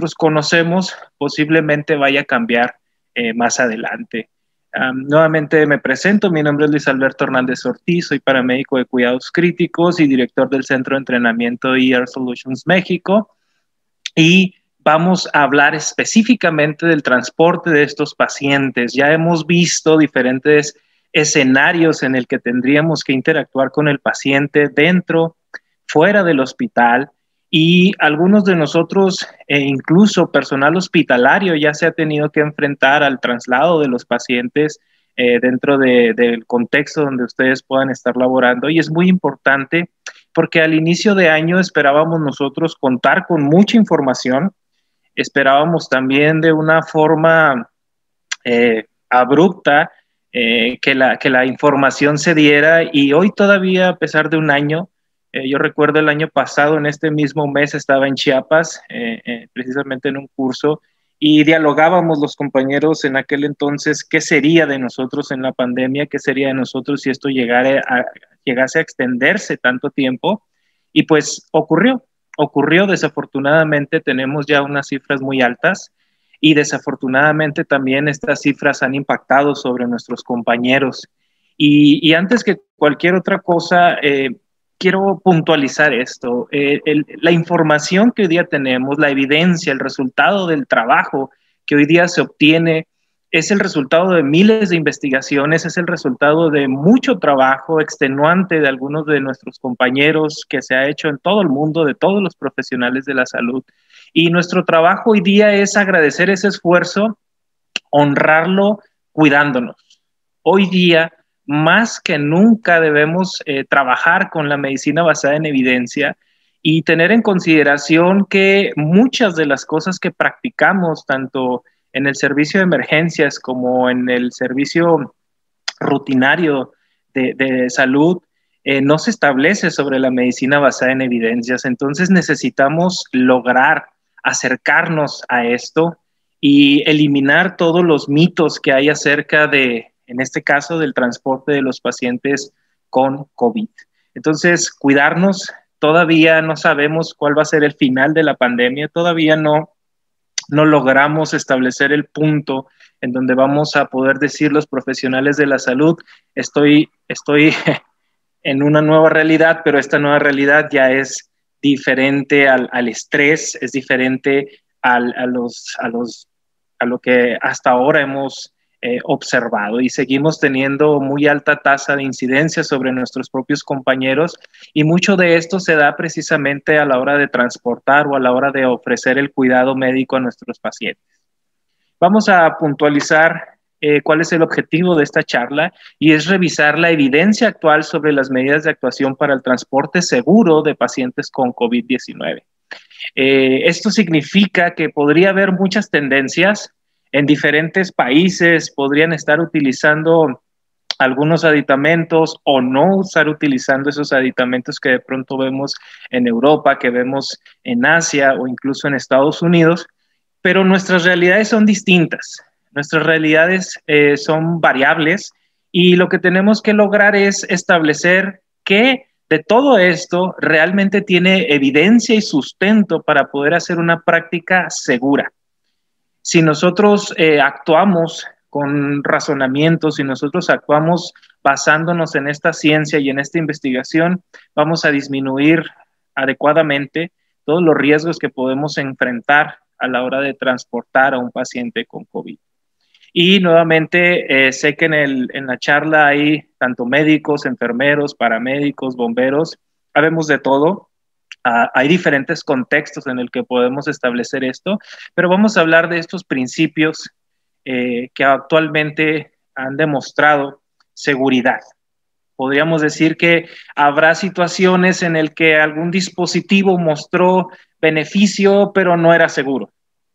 nosotros conocemos posiblemente vaya a cambiar más adelante. Nuevamente me presento, mi nombre es Luis Alberto Hernández Ortiz, soy paramédico de cuidados críticos y director del Centro de Entrenamiento ER Solutions México, y vamos a hablar específicamente del transporte de estos pacientes. Ya hemos visto diferentes escenarios en el que tendríamos que interactuar con el paciente dentro, fuera del hospital, y algunos de nosotros, incluso personal hospitalario, ya se ha tenido que enfrentar al traslado de los pacientes dentro del contexto donde ustedes puedan estar laborando, y es muy importante porque al inicio de año esperábamos nosotros contar con mucha información, esperábamos también de una forma abrupta que la información se diera, y hoy todavía, a pesar de un año, yo recuerdo el año pasado, en este mismo mes, estaba en Chiapas, precisamente en un curso, y dialogábamos los compañeros en aquel entonces qué sería de nosotros en la pandemia, qué sería de nosotros si esto llegase a extenderse tanto tiempo, y pues ocurrió, desafortunadamente tenemos ya unas cifras muy altas, y desafortunadamente también estas cifras han impactado sobre nuestros compañeros. Y antes que cualquier otra cosa, quiero puntualizar esto. La información que hoy día tenemos, la evidencia, el resultado del trabajo que hoy día se obtiene, es el resultado de miles de investigaciones, es el resultado de mucho trabajo extenuante de algunos de nuestros compañeros que se ha hecho en todo el mundo, de todos los profesionales de la salud. Y nuestro trabajo hoy día es agradecer ese esfuerzo, honrarlo, cuidándonos. Hoy día, más que nunca, debemos trabajar con la medicina basada en evidencia y tener en consideración que muchas de las cosas que practicamos, tanto en el servicio de emergencias como en el servicio rutinario de salud, no se establece sobre la medicina basada en evidencias. Entonces necesitamos lograr acercarnos a esto y eliminar todos los mitos que hay acerca de, en este caso, del transporte de los pacientes con COVID. Entonces, cuidarnos. Todavía no sabemos cuál va a ser el final de la pandemia, todavía no logramos establecer el punto en donde vamos a poder decir los profesionales de la salud, estoy en una nueva realidad, pero esta nueva realidad ya es diferente al estrés, es diferente a lo que hasta ahora hemos observado, y seguimos teniendo muy alta tasa de incidencia sobre nuestros propios compañeros, y mucho de esto se da precisamente a la hora de transportar o a la hora de ofrecer el cuidado médico a nuestros pacientes. Vamos a puntualizar cuál es el objetivo de esta charla, y es revisar la evidencia actual sobre las medidas de actuación para el transporte seguro de pacientes con COVID-19. Esto significa que podría haber muchas tendencias en diferentes países, podrían estar utilizando algunos aditamentos o no estar utilizando esos aditamentos que de pronto vemos en Europa, que vemos en Asia o incluso en Estados Unidos, pero nuestras realidades son distintas, nuestras realidades son variables, y lo que tenemos que lograr es establecer que de todo esto realmente tiene evidencia y sustento para poder hacer una práctica segura. Si nosotros actuamos con razonamiento, si nosotros actuamos basándonos en esta ciencia y en esta investigación, vamos a disminuir adecuadamente todos los riesgos que podemos enfrentar a la hora de transportar a un paciente con COVID. Y nuevamente, sé que en la charla hay tanto médicos, enfermeros, paramédicos, bomberos, habemos de todo. Hay diferentes contextos en el que podemos establecer esto, pero vamos a hablar de estos principios que actualmente han demostrado seguridad. Podríamos decir que habrá situaciones en el que algún dispositivo mostró beneficio, pero no era seguro.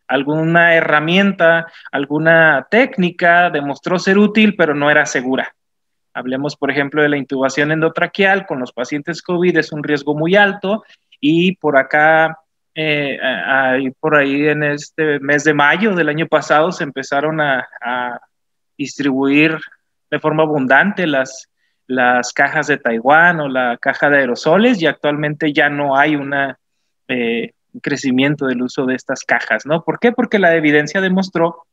Alguna herramienta, alguna técnica demostró ser útil, pero no era segura. Hablemos, por ejemplo, de la intubación endotraqueal con los pacientes COVID, es un riesgo muy alto, y por acá, por ahí en este mes de mayo del año pasado se empezaron a distribuir de forma abundante las cajas de Taiwán o la caja de aerosoles, y actualmente ya no hay una crecimiento del uso de estas cajas, ¿no? ¿Por qué? Porque la evidencia demostró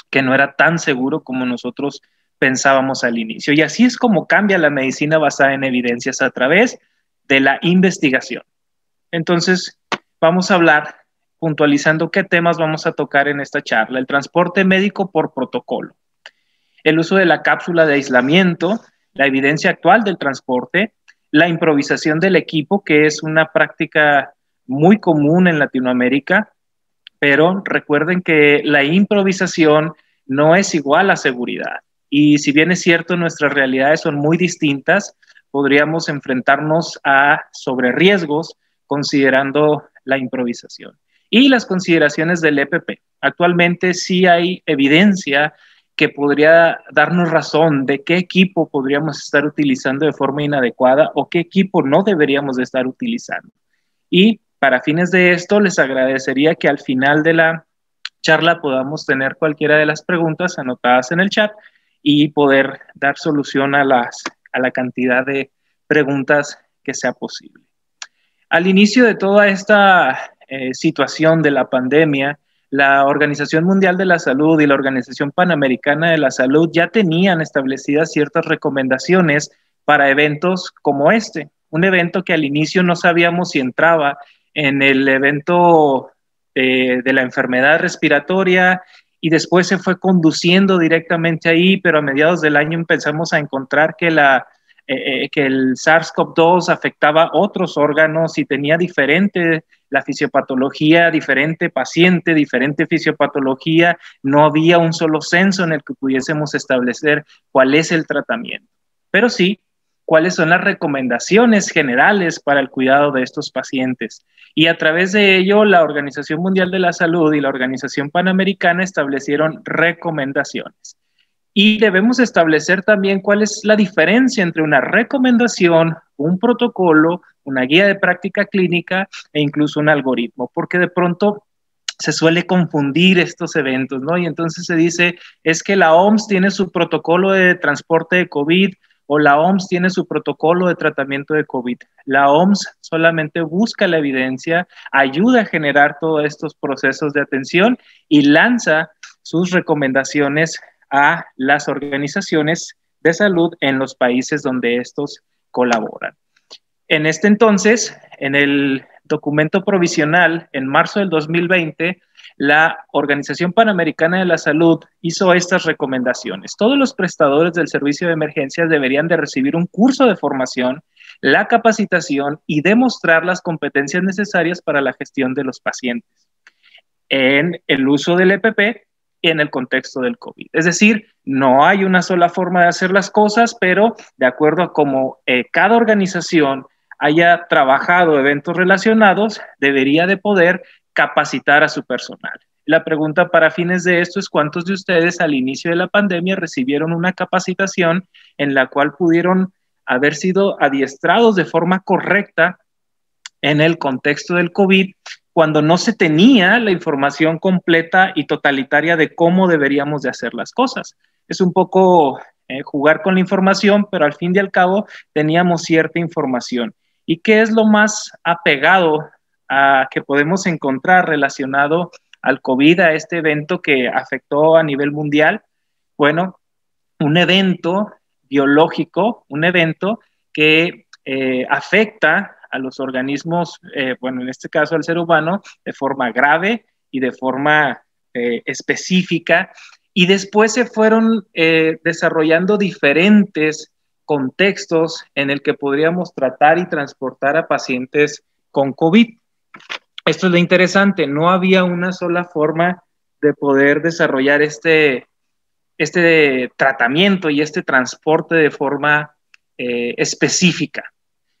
que no era tan seguro como nosotros pensábamos al inicio. Y así es como cambia la medicina basada en evidencias a través de la investigación. Entonces, vamos a hablar puntualizando qué temas vamos a tocar en esta charla. El transporte médico por protocolo, el uso de la cápsula de aislamiento, la evidencia actual del transporte, la improvisación del equipo, que es una práctica muy común en Latinoamérica, pero recuerden que la improvisación no es igual a seguridad. Y si bien es cierto, nuestras realidades son muy distintas, podríamos enfrentarnos a sobre riesgos considerando la improvisación. Y las consideraciones del EPP. Actualmente sí hay evidencia que podría darnos razón de qué equipo podríamos estar utilizando de forma inadecuada o qué equipo no deberíamos de estar utilizando. Y para fines de esto, les agradecería que al final de la charla podamos tener cualquiera de las preguntas anotadas en el chat y poder dar solución a la cantidad de preguntas que sea posible. Al inicio de toda esta situación de la pandemia, la Organización Mundial de la Salud y la Organización Panamericana de la Salud ya tenían establecidas ciertas recomendaciones para eventos como este. Un evento que al inicio no sabíamos si entraba en el evento de la enfermedad respiratoria y después se fue conduciendo directamente ahí, pero a mediados del año empezamos a encontrar que que el SARS-CoV-2 afectaba otros órganos y tenía diferente la fisiopatología, diferente paciente, diferente fisiopatología, no había un solo censo en el que pudiésemos establecer cuál es el tratamiento, pero sí cuáles son las recomendaciones generales para el cuidado de estos pacientes. Y a través de ello, la Organización Mundial de la Salud y la Organización Panamericana establecieron recomendaciones. Y debemos establecer también cuál es la diferencia entre una recomendación, un protocolo, una guía de práctica clínica e incluso un algoritmo, porque de pronto se suele confundir estos eventos, ¿no? Y entonces se dice, es que la OMS tiene su protocolo de transporte de COVID o la OMS tiene su protocolo de tratamiento de COVID. La OMS solamente busca la evidencia, ayuda a generar todos estos procesos de atención y lanza sus recomendaciones a las organizaciones de salud en los países donde estos colaboran. En este entonces, en el documento provisional, en marzo del 2020, la Organización Panamericana de la Salud hizo estas recomendaciones. Todos los prestadores del servicio de emergencias deberían de recibir un curso de formación, la capacitación y demostrar las competencias necesarias para la gestión de los pacientes en el uso del EPP y en el contexto del COVID. Es decir, no hay una sola forma de hacer las cosas, pero de acuerdo a cómo cada organización haya trabajado eventos relacionados, debería de poder capacitar a su personal. La pregunta para fines de esto es cuántos de ustedes al inicio de la pandemia recibieron una capacitación en la cual pudieron haber sido adiestrados de forma correcta en el contexto del COVID cuando no se tenía la información completa y totalitaria de cómo deberíamos de hacer las cosas. Es un poco jugar con la información, pero al fin y al cabo teníamos cierta información. ¿Y qué es lo más apegado a que podemos encontrar relacionado al COVID, a este evento que afectó a nivel mundial? Bueno, un evento biológico, un evento que afecta a los organismos, bueno, en este caso al ser humano, de forma grave y de forma específica. Y después se fueron desarrollando diferentes contextos en el que podríamos tratar y transportar a pacientes con COVID. Esto es lo interesante, no había una sola forma de poder desarrollar este tratamiento y este transporte de forma específica.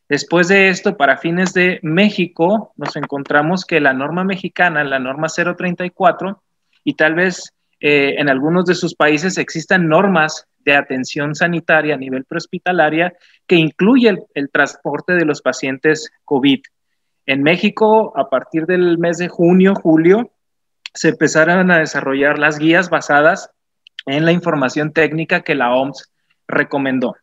Después de esto, para fines de México, nos encontramos que la norma mexicana, la norma 034, y tal vez en algunos de sus países existan normas de atención sanitaria a nivel prehospitalaria que incluye el transporte de los pacientes COVID. En México, a partir del mes de junio, julio, se empezaron a desarrollar las guías basadas en la información técnica que la OMS recomendó.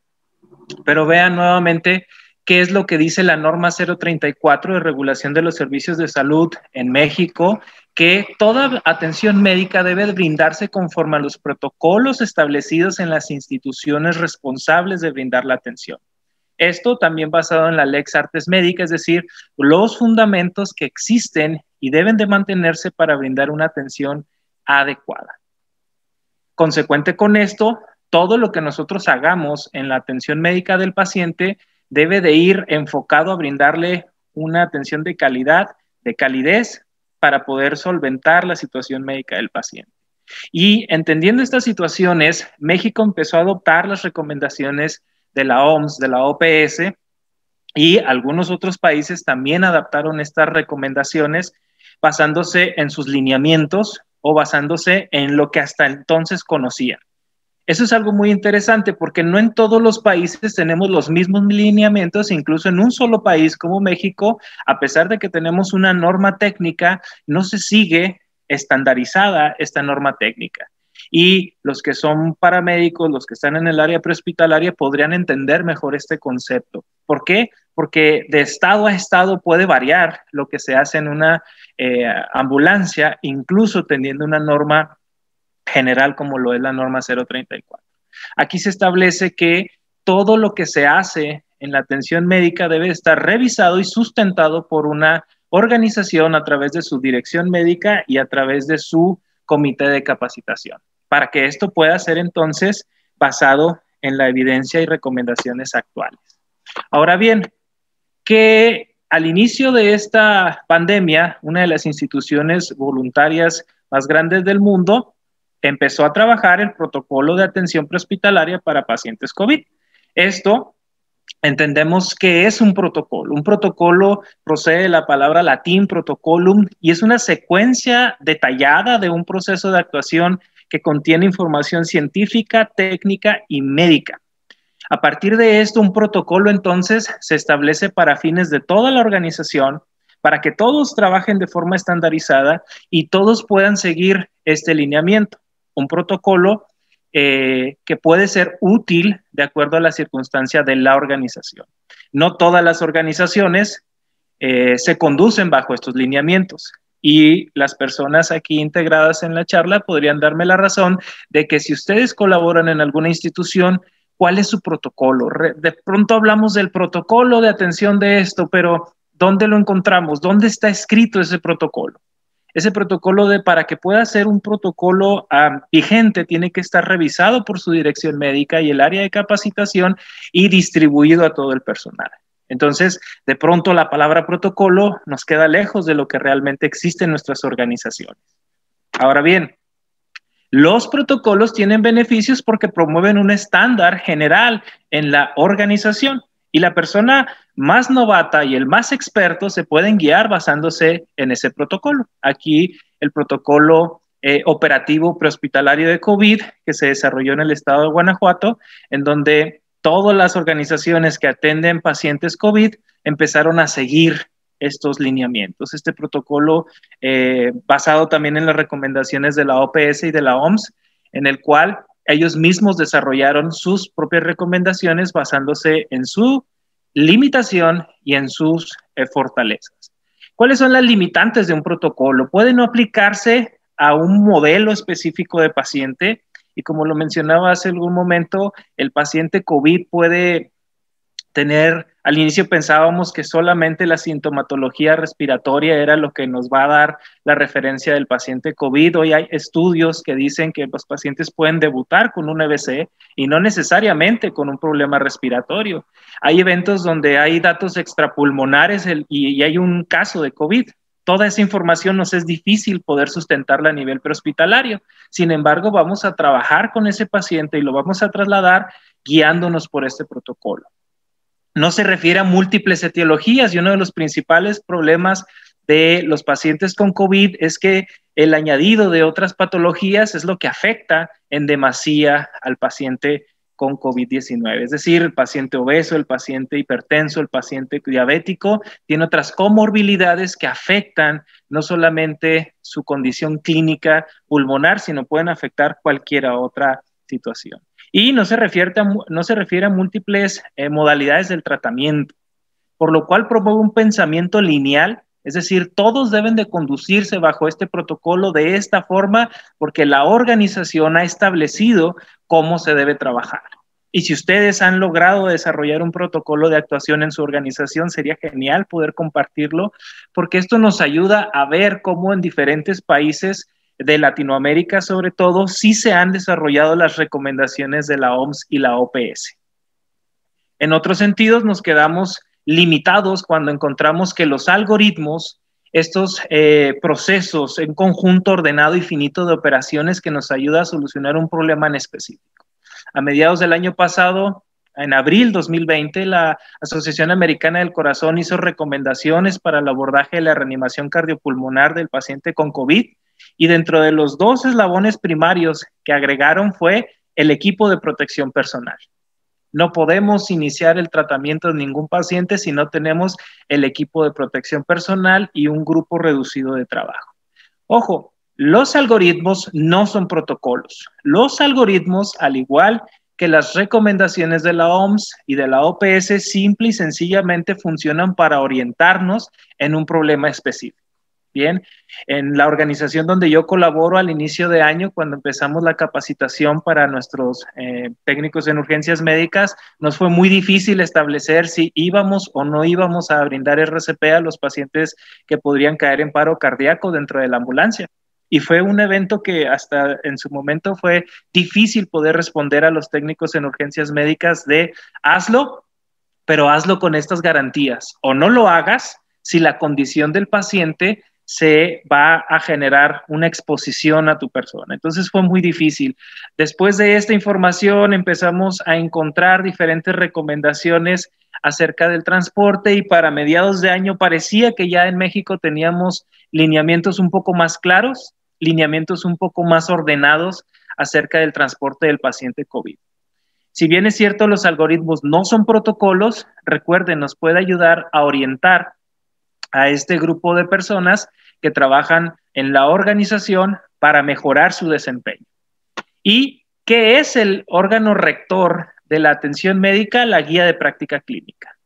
Pero vean nuevamente qué es lo que dice la norma 034 de regulación de los servicios de salud en México, que toda atención médica debe brindarse conforme a los protocolos establecidos en las instituciones responsables de brindar la atención. Esto también basado en la Lex Artes Médica, es decir, los fundamentos que existen y deben de mantenerse para brindar una atención adecuada. Consecuente con esto, todo lo que nosotros hagamos en la atención médica del paciente debe de ir enfocado a brindarle una atención de calidad, de calidez, para poder solventar la situación médica del paciente. Y entendiendo estas situaciones, México empezó a adoptar las recomendaciones de la OMS, de la OPS, y algunos otros países también adaptaron estas recomendaciones basándose en sus lineamientos o basándose en lo que hasta entonces conocían. Eso es algo muy interesante porque no en todos los países tenemos los mismos lineamientos, incluso en un solo país como México, a pesar de que tenemos una norma técnica, no se sigue estandarizada esta norma técnica. Y los que son paramédicos, los que están en el área prehospitalaria, podrían entender mejor este concepto. ¿Por qué? Porque de estado a estado puede variar lo que se hace en una ambulancia, incluso teniendo una norma general como lo es la norma 034. Aquí se establece que todo lo que se hace en la atención médica debe estar revisado y sustentado por una organización a través de su dirección médica y a través de su comité de capacitación, para que esto pueda ser entonces basado en la evidencia y recomendaciones actuales. Ahora bien, que al inicio de esta pandemia, una de las instituciones voluntarias más grandes del mundo empezó a trabajar el protocolo de atención prehospitalaria para pacientes COVID. Esto entendemos que es un protocolo. Un protocolo procede de la palabra latín protocolum y es una secuencia detallada de un proceso de actuación que contiene información científica, técnica y médica. A partir de esto, un protocolo entonces se establece para fines de toda la organización, para que todos trabajen de forma estandarizada y todos puedan seguir este lineamiento. Un protocolo que puede ser útil de acuerdo a la circunstancia de la organización. No todas las organizaciones se conducen bajo estos lineamientos y las personas aquí integradas en la charla podrían darme la razón de que si ustedes colaboran en alguna institución, ¿cuál es su protocolo? De pronto hablamos del protocolo de atención de esto, pero ¿dónde lo encontramos? ¿Dónde está escrito ese protocolo? Ese protocolo para que pueda ser un protocolo vigente tiene que estar revisado por su dirección médica y el área de capacitación y distribuido a todo el personal. Entonces, de pronto la palabra protocolo nos queda lejos de lo que realmente existe en nuestras organizaciones. Ahora bien, los protocolos tienen beneficios porque promueven un estándar general en la organización. Y la persona más novata y el más experto se pueden guiar basándose en ese protocolo. Aquí el protocolo operativo prehospitalario de COVID que se desarrolló en el estado de Guanajuato, en donde todas las organizaciones que atenden pacientes COVID empezaron a seguir estos lineamientos. Este protocolo basado también en las recomendaciones de la OPS y de la OMS, en el cual ellos mismos desarrollaron sus propias recomendaciones basándose en su limitación y en sus fortalezas. ¿Cuáles son las limitantes de un protocolo? Puede no aplicarse a un modelo específico de paciente y como lo mencionaba hace algún momento, el paciente COVID puede tener, al inicio pensábamos que solamente la sintomatología respiratoria era lo que nos va a dar la referencia del paciente COVID. Hoy hay estudios que dicen que los pacientes pueden debutar con un EBC y no necesariamente con un problema respiratorio. Hay eventos donde hay datos extrapulmonares y hay un caso de COVID. Toda esa información nos es difícil poder sustentarla a nivel prehospitalario. Sin embargo, vamos a trabajar con ese paciente y lo vamos a trasladar guiándonos por este protocolo. No se refiere a múltiples etiologías y uno de los principales problemas de los pacientes con COVID es que el añadido de otras patologías es lo que afecta en demasía al paciente con COVID-19. Es decir, el paciente obeso, el paciente hipertenso, el paciente diabético tiene otras comorbilidades que afectan no solamente su condición clínica pulmonar, sino pueden afectar cualquier otra situación. Y no se refiere a múltiples modalidades del tratamiento. por lo cual promueve un pensamiento lineal, es decir, todos deben de conducirse bajo este protocolo de esta forma porque la organización ha establecido cómo se debe trabajar. Y si ustedes han logrado desarrollar un protocolo de actuación en su organización, sería genial poder compartirlo, porque esto nos ayuda a ver cómo en diferentes países de Latinoamérica, sobre todo, sí se han desarrollado las recomendaciones de la OMS y la OPS. En otros sentidos, nos quedamos limitados cuando encontramos que los algoritmos, estos procesos en conjunto ordenado y finito de operaciones que nos ayuda a solucionar un problema en específico. A mediados del año pasado, en abril 2020, la Asociación Americana del Corazón hizo recomendaciones para el abordaje de la reanimación cardiopulmonar del paciente con COVID, y dentro de los 2 eslabones primarios que agregaron fue el equipo de protección personal. No podemos iniciar el tratamiento de ningún paciente si no tenemos el equipo de protección personal y un grupo reducido de trabajo. Ojo, los algoritmos no son protocolos. Los algoritmos, al igual que las recomendaciones de la OMS y de la OPS, simple y sencillamente funcionan para orientarnos en un problema específico. Bien, en la organización donde yo colaboro al inicio de año, cuando empezamos la capacitación para nuestros técnicos en urgencias médicas, nos fue muy difícil establecer si íbamos o no íbamos a brindar RCP a los pacientes que podrían caer en paro cardíaco dentro de la ambulancia. Y fue un evento que hasta en su momento fue difícil poder responder a los técnicos en urgencias médicas de hazlo, pero hazlo con estas garantías. O no lo hagas si la condición del paciente se va a generar una exposición a tu persona. Entonces fue muy difícil. Después de esta información empezamos a encontrar diferentes recomendaciones acerca del transporte y para mediados de año parecía que ya en México teníamos lineamientos un poco más claros, lineamientos un poco más ordenados acerca del transporte del paciente COVID. Si bien es cierto, los algoritmos no son protocolos, recuerden, nos puede ayudar a orientar a este grupo de personas que trabajan en la organización para mejorar su desempeño. ¿Y qué es el órgano rector de la atención médica? La guía de práctica clínica.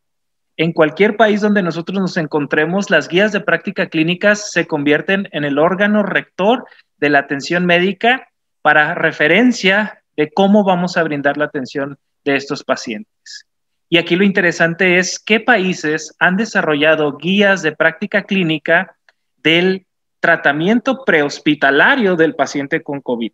En cualquier país donde nosotros nos encontremos, las guías de práctica clínica se convierten en el órgano rector de la atención médica para referencia de cómo vamos a brindar la atención de estos pacientes. Y aquí lo interesante es qué países han desarrollado guías de práctica clínica del tratamiento prehospitalario del paciente con COVID.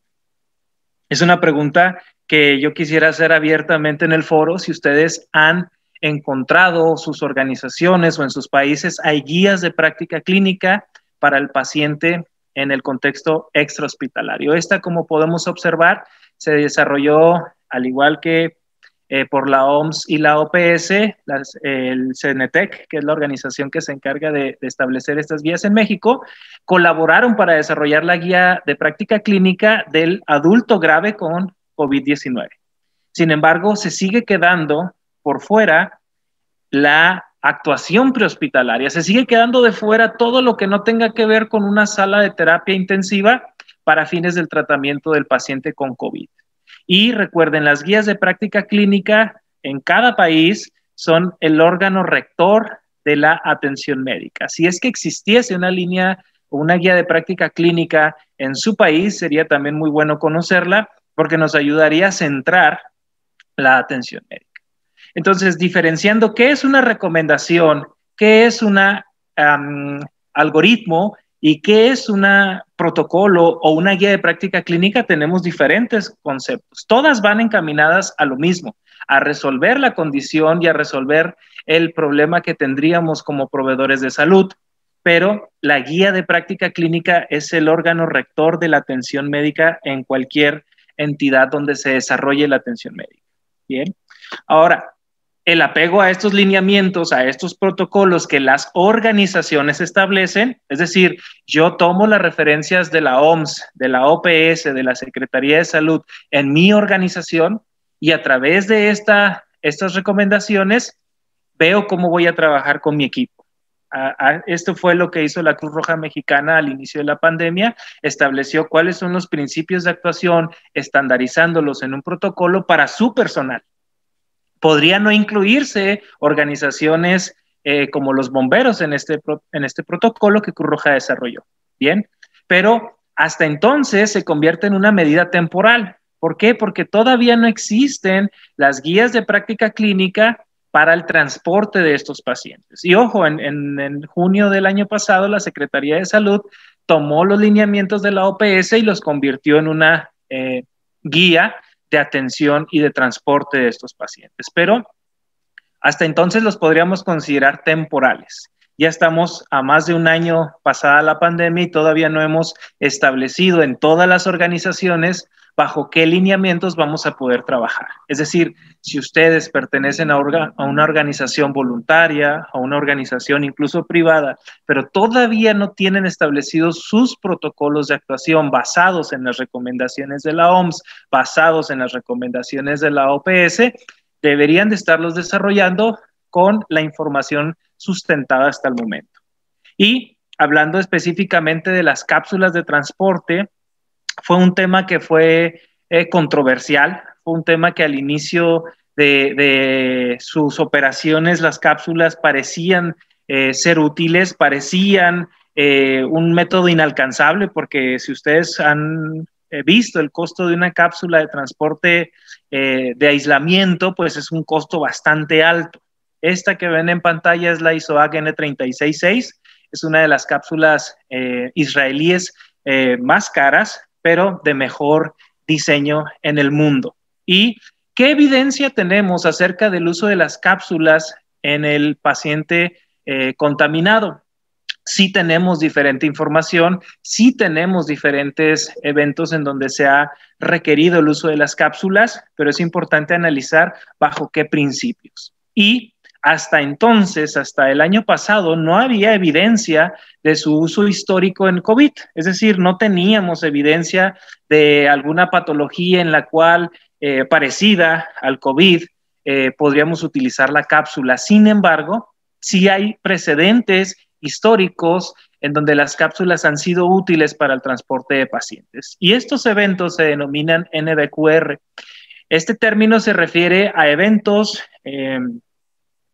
Es una pregunta que yo quisiera hacer abiertamente en el foro. Si ustedes han encontrado sus organizaciones o en sus países, hay guías de práctica clínica para el paciente en el contexto extrahospitalario. Esta, como podemos observar, se desarrolló al igual que por la OMS y la OPS, el CENETEC, que es la organización que se encarga de establecer estas guías en México, colaboraron para desarrollar la guía de práctica clínica del adulto grave con COVID-19. Sin embargo, se sigue quedando por fuera la actuación prehospitalaria, se sigue quedando de fuera todo lo que no tenga que ver con una sala de terapia intensiva para fines del tratamiento del paciente con COVID. Y recuerden, las guías de práctica clínica en cada país son el órgano rector de la atención médica. Si es que existiese una línea o una guía de práctica clínica en su país, sería también muy bueno conocerla porque nos ayudaría a centrar la atención médica. Entonces, diferenciando qué es una recomendación, qué es un algoritmo y qué es un protocolo o una guía de práctica clínica, tenemos diferentes conceptos. Todas van encaminadas a lo mismo, a resolver la condición y a resolver el problema que tendríamos como proveedores de salud. Pero la guía de práctica clínica es el órgano rector de la atención médica en cualquier entidad donde se desarrolle la atención médica. Bien. Ahora, el apego a estos lineamientos, a estos protocolos que las organizaciones establecen, es decir, yo tomo las referencias de la OMS, de la OPS, de la Secretaría de Salud en mi organización y a través de estas recomendaciones veo cómo voy a trabajar con mi equipo. Esto fue lo que hizo la Cruz Roja Mexicana al inicio de la pandemia, estableció cuáles son los principios de actuación, estandarizándolos en un protocolo para su personal. Podría no incluirse organizaciones como los bomberos en este protocolo que Cruz Roja desarrolló. Bien, pero hasta entonces se convierte en una medida temporal. ¿Por qué? Porque todavía no existen las guías de práctica clínica para el transporte de estos pacientes. Y ojo, en junio del año pasado, la Secretaría de Salud tomó los lineamientos de la OPS y los convirtió en una guía de atención y de transporte de estos pacientes. Pero hasta entonces los podríamos considerar temporales. Ya estamos a más de un año pasada la pandemia y todavía no hemos establecido en todas las organizaciones bajo qué lineamientos vamos a poder trabajar. Es decir, si ustedes pertenecen a una organización voluntaria, a una organización incluso privada, pero todavía no tienen establecidos sus protocolos de actuación basados en las recomendaciones de la OMS, basados en las recomendaciones de la OPS, deberían de estarlos desarrollando con la información sustentada hasta el momento. Y hablando específicamente de las cápsulas de transporte, fue un tema que fue controversial, fue un tema que al inicio de sus operaciones las cápsulas parecían ser útiles, parecían un método inalcanzable, porque si ustedes han visto el costo de una cápsula de transporte de aislamiento, pues es un costo bastante alto. Esta que ven en pantalla es la ISOAC N366, es una de las cápsulas israelíes más caras, pero de mejor diseño en el mundo. ¿Y qué evidencia tenemos acerca del uso de las cápsulas en el paciente contaminado? Sí tenemos diferente información, sí tenemos diferentes eventos en donde se ha requerido el uso de las cápsulas, pero es importante analizar bajo qué principios. Y hasta entonces, hasta el año pasado, no había evidencia de su uso histórico en COVID. Es decir, no teníamos evidencia de alguna patología en la cual, parecida al COVID, podríamos utilizar la cápsula. Sin embargo, sí hay precedentes históricos en donde las cápsulas han sido útiles para el transporte de pacientes. Y estos eventos se denominan NBQR. Este término se refiere a eventos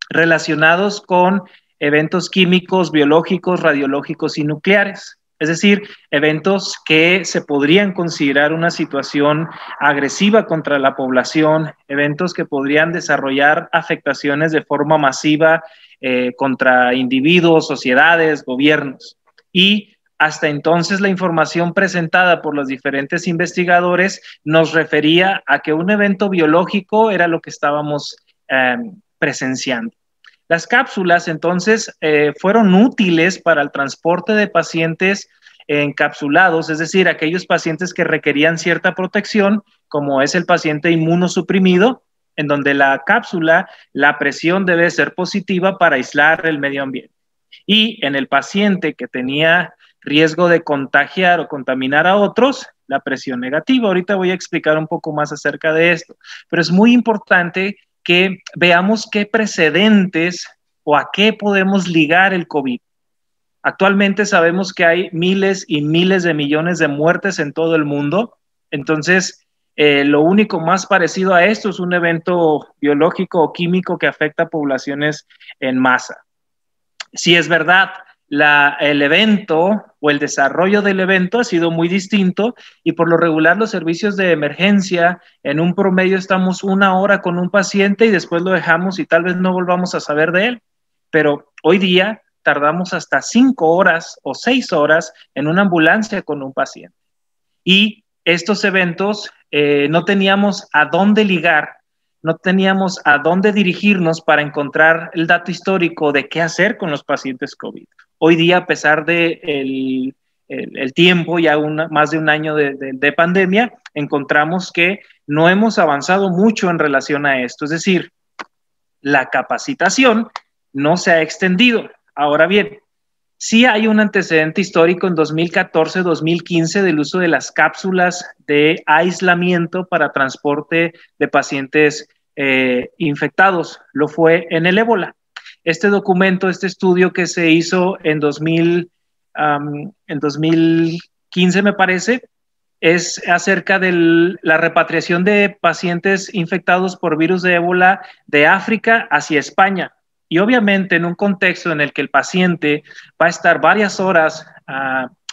relacionados con eventos químicos, biológicos, radiológicos y nucleares. Es decir, eventos que se podrían considerar una situación agresiva contra la población, eventos que podrían desarrollar afectaciones de forma masiva contra individuos, sociedades, gobiernos. Y hasta entonces la información presentada por los diferentes investigadores nos refería a que un evento biológico era lo que estábamos presenciando. Las cápsulas entonces fueron útiles para el transporte de pacientes encapsulados, es decir, aquellos pacientes que requerían cierta protección, como es el paciente inmunosuprimido, en donde la cápsula, la presión debe ser positiva para aislar el medio ambiente. Y en el paciente que tenía riesgo de contagiar o contaminar a otros, la presión negativa. Ahorita voy a explicar un poco más acerca de esto, pero es muy importante que veamos qué precedentes o a qué podemos ligar el COVID. Actualmente sabemos que hay miles y miles de millones de muertes en todo el mundo, entonces lo único más parecido a esto es un evento biológico o químico que afecta a poblaciones en masa. Si es verdad, el evento o el desarrollo del evento ha sido muy distinto y por lo regular los servicios de emergencia en un promedio estamos 1 hora con un paciente y después lo dejamos y tal vez no volvamos a saber de él, pero hoy día tardamos hasta 5 horas o 6 horas en una ambulancia con un paciente. Y estos eventos no teníamos a dónde ligar, no teníamos a dónde dirigirnos para encontrar el dato histórico de qué hacer con los pacientes COVID. Hoy día, a pesar de el tiempo, ya más de un año de pandemia, encontramos que no hemos avanzado mucho en relación a esto. Es decir, la capacitación no se ha extendido. Ahora bien, sí hay un antecedente histórico en 2014-2015 del uso de las cápsulas de aislamiento para transporte de pacientes infectados. Lo fue en el ébola. Este documento, este estudio que se hizo en 2015, me parece, es acerca de la repatriación de pacientes infectados por virus de ébola de África hacia España. Y obviamente en un contexto en el que el paciente va a estar varias horas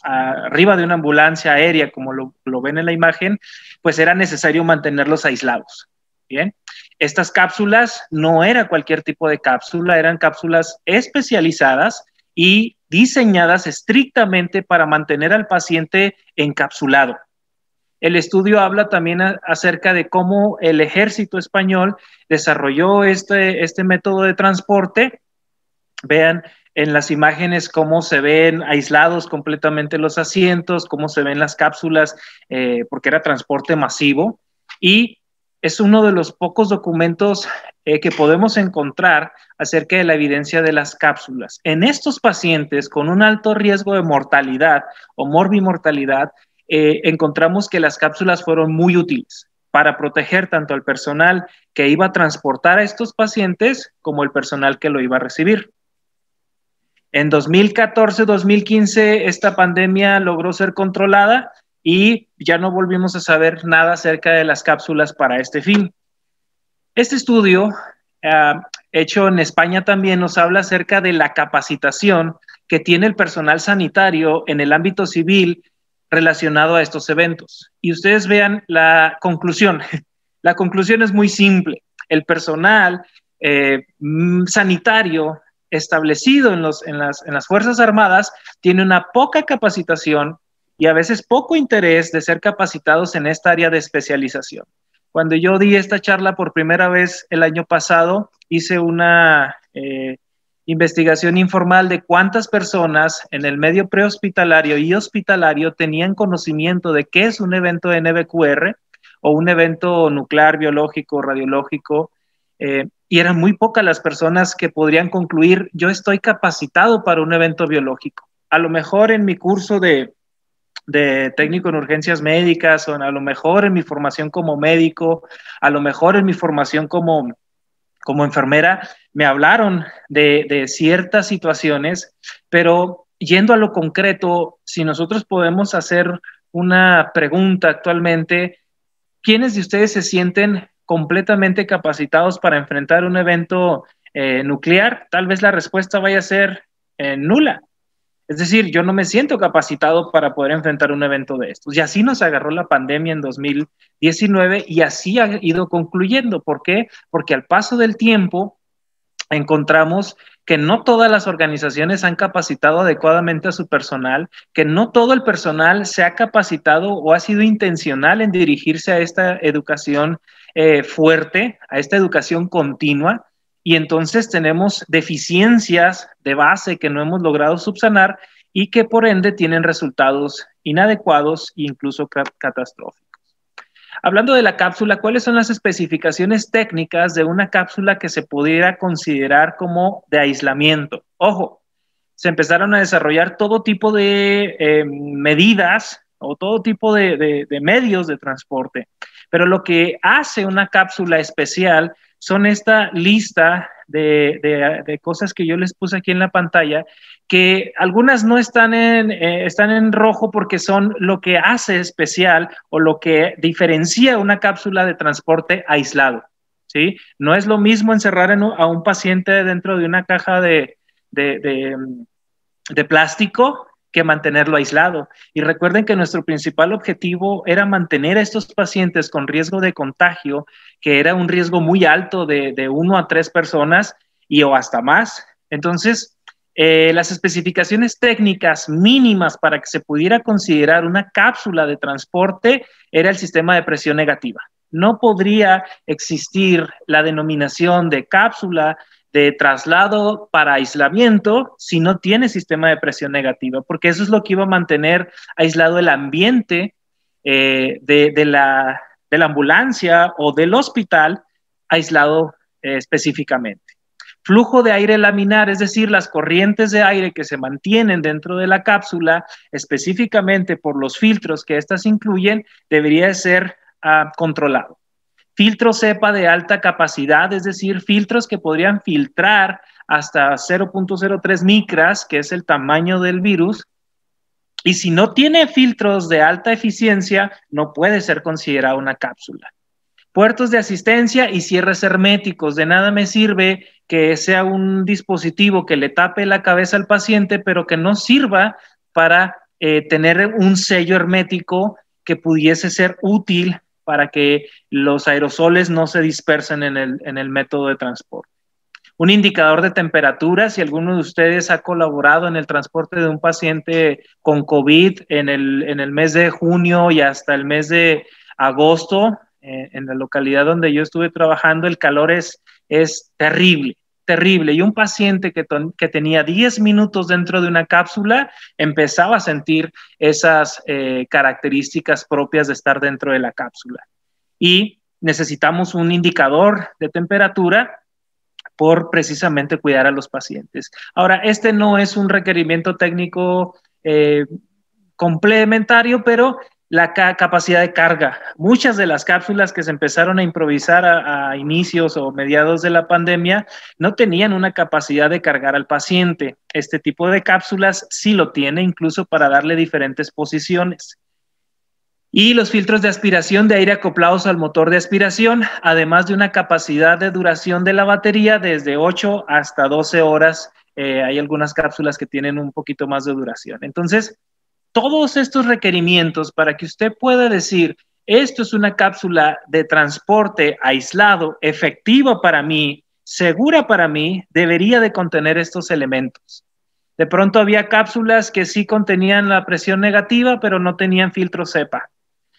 arriba de una ambulancia aérea, como lo ven en la imagen, pues era necesario mantenerlos aislados. Bien, estas cápsulas no era cualquier tipo de cápsula, eran cápsulas especializadas y diseñadas estrictamente para mantener al paciente encapsulado. El estudio habla también acerca de cómo el ejército español desarrolló este método de transporte. Vean en las imágenes cómo se ven aislados completamente los asientos, cómo se ven las cápsulas, porque era transporte masivo. Y es uno de los pocos documentos que podemos encontrar acerca de la evidencia de las cápsulas. En estos pacientes con un alto riesgo de mortalidad o morbimortalidad, encontramos que las cápsulas fueron muy útiles para proteger tanto al personal que iba a transportar a estos pacientes como el personal que lo iba a recibir. En 2014-2015 esta pandemia logró ser controlada y ya no volvimos a saber nada acerca de las cápsulas para este fin. Este estudio, hecho en España también, nos habla acerca de la capacitación que tiene el personal sanitario en el ámbito civil relacionado a estos eventos. Y ustedes vean la conclusión. La conclusión es muy simple. El personal sanitario establecido en las Fuerzas Armadas tiene una poca capacitación y a veces poco interés de ser capacitados en esta área de especialización. Cuando yo di esta charla por primera vez el año pasado, hice una investigación informal de cuántas personas en el medio prehospitalario y hospitalario tenían conocimiento de qué es un evento NBQR o un evento nuclear, biológico, radiológico, y eran muy pocas las personas que podrían concluir, yo estoy capacitado para un evento biológico. A lo mejor en mi curso de técnico en urgencias médicas, o a lo mejor en mi formación como médico, a lo mejor en mi formación como enfermera, me hablaron de ciertas situaciones, pero yendo a lo concreto, si nosotros podemos hacer una pregunta actualmente, ¿quiénes de ustedes se sienten completamente capacitados para enfrentar un evento nuclear? Tal vez la respuesta vaya a ser nula. Es decir, yo no me siento capacitado para poder enfrentar un evento de estos. Y así nos agarró la pandemia en 2019 y así ha ido concluyendo. ¿Por qué? Porque al paso del tiempo encontramos que no todas las organizaciones han capacitado adecuadamente a su personal, que no todo el personal se ha capacitado o ha sido intencional en dirigirse a esta educación fuerte, a esta educación continua, y entonces tenemos deficiencias de base que no hemos logrado subsanar y que por ende tienen resultados inadecuados e incluso catastróficos. Hablando de la cápsula, ¿cuáles son las especificaciones técnicas de una cápsula que se pudiera considerar como de aislamiento? Ojo, se empezaron a desarrollar todo tipo de medidas o todo tipo de medios de transporte, pero lo que hace una cápsula especial son esta lista de cosas que yo les puse aquí en la pantalla, que algunas no están están en rojo porque son lo que hace especial o lo que diferencia una cápsula de transporte aislado, ¿sí? No es lo mismo encerrar a un paciente dentro de una caja de plástico que mantenerlo aislado. Y recuerden que nuestro principal objetivo era mantener a estos pacientes con riesgo de contagio, que era un riesgo muy alto de 1 a 3 personas o hasta más. Entonces, las especificaciones técnicas mínimas para que se pudiera considerar una cápsula de transporte era el sistema de presión negativa. No podría existir la denominación de cápsula de traslado para aislamiento si no tiene sistema de presión negativa, porque eso es lo que iba a mantener aislado el ambiente de la ambulancia o del hospital, aislado específicamente. Flujo de aire laminar, es decir, las corrientes de aire que se mantienen dentro de la cápsula, específicamente por los filtros que estas incluyen, debería ser controlado. Filtro cepa de alta capacidad, es decir, filtros que podrían filtrar hasta 0.03 micras, que es el tamaño del virus, y si no tiene filtros de alta eficiencia, no puede ser considerada una cápsula. Puertos de asistencia y cierres herméticos. De nada me sirve que sea un dispositivo que le tape la cabeza al paciente, pero que no sirva para tener un sello hermético que pudiese ser útil para que los aerosoles no se dispersen en el método de transporte. Un indicador de temperatura, si alguno de ustedes ha colaborado en el transporte de un paciente con COVID en el mes de junio y hasta el mes de agosto, en la localidad donde yo estuve trabajando, el calor es terrible, terrible. Y un paciente que tenía 10 minutos dentro de una cápsula empezaba a sentir esas características propias de estar dentro de la cápsula. Y necesitamos un indicador de temperatura por precisamente cuidar a los pacientes. Ahora, este no es un requerimiento técnico complementario, pero la capacidad de carga. Muchas de las cápsulas que se empezaron a improvisar a inicios o mediados de la pandemia no tenían una capacidad de cargar al paciente. Este tipo de cápsulas sí lo tiene, incluso para darle diferentes posiciones. Y los filtros de aspiración de aire acoplados al motor de aspiración, además de una capacidad de duración de la batería desde 8 hasta 12 horas. Hay algunas cápsulas que tienen un poquito más de duración. Entonces, todos estos requerimientos para que usted pueda decir, esto es una cápsula de transporte aislado, efectiva para mí, segura para mí, debería de contener estos elementos. De pronto había cápsulas que sí contenían la presión negativa, pero no tenían filtro CEPA.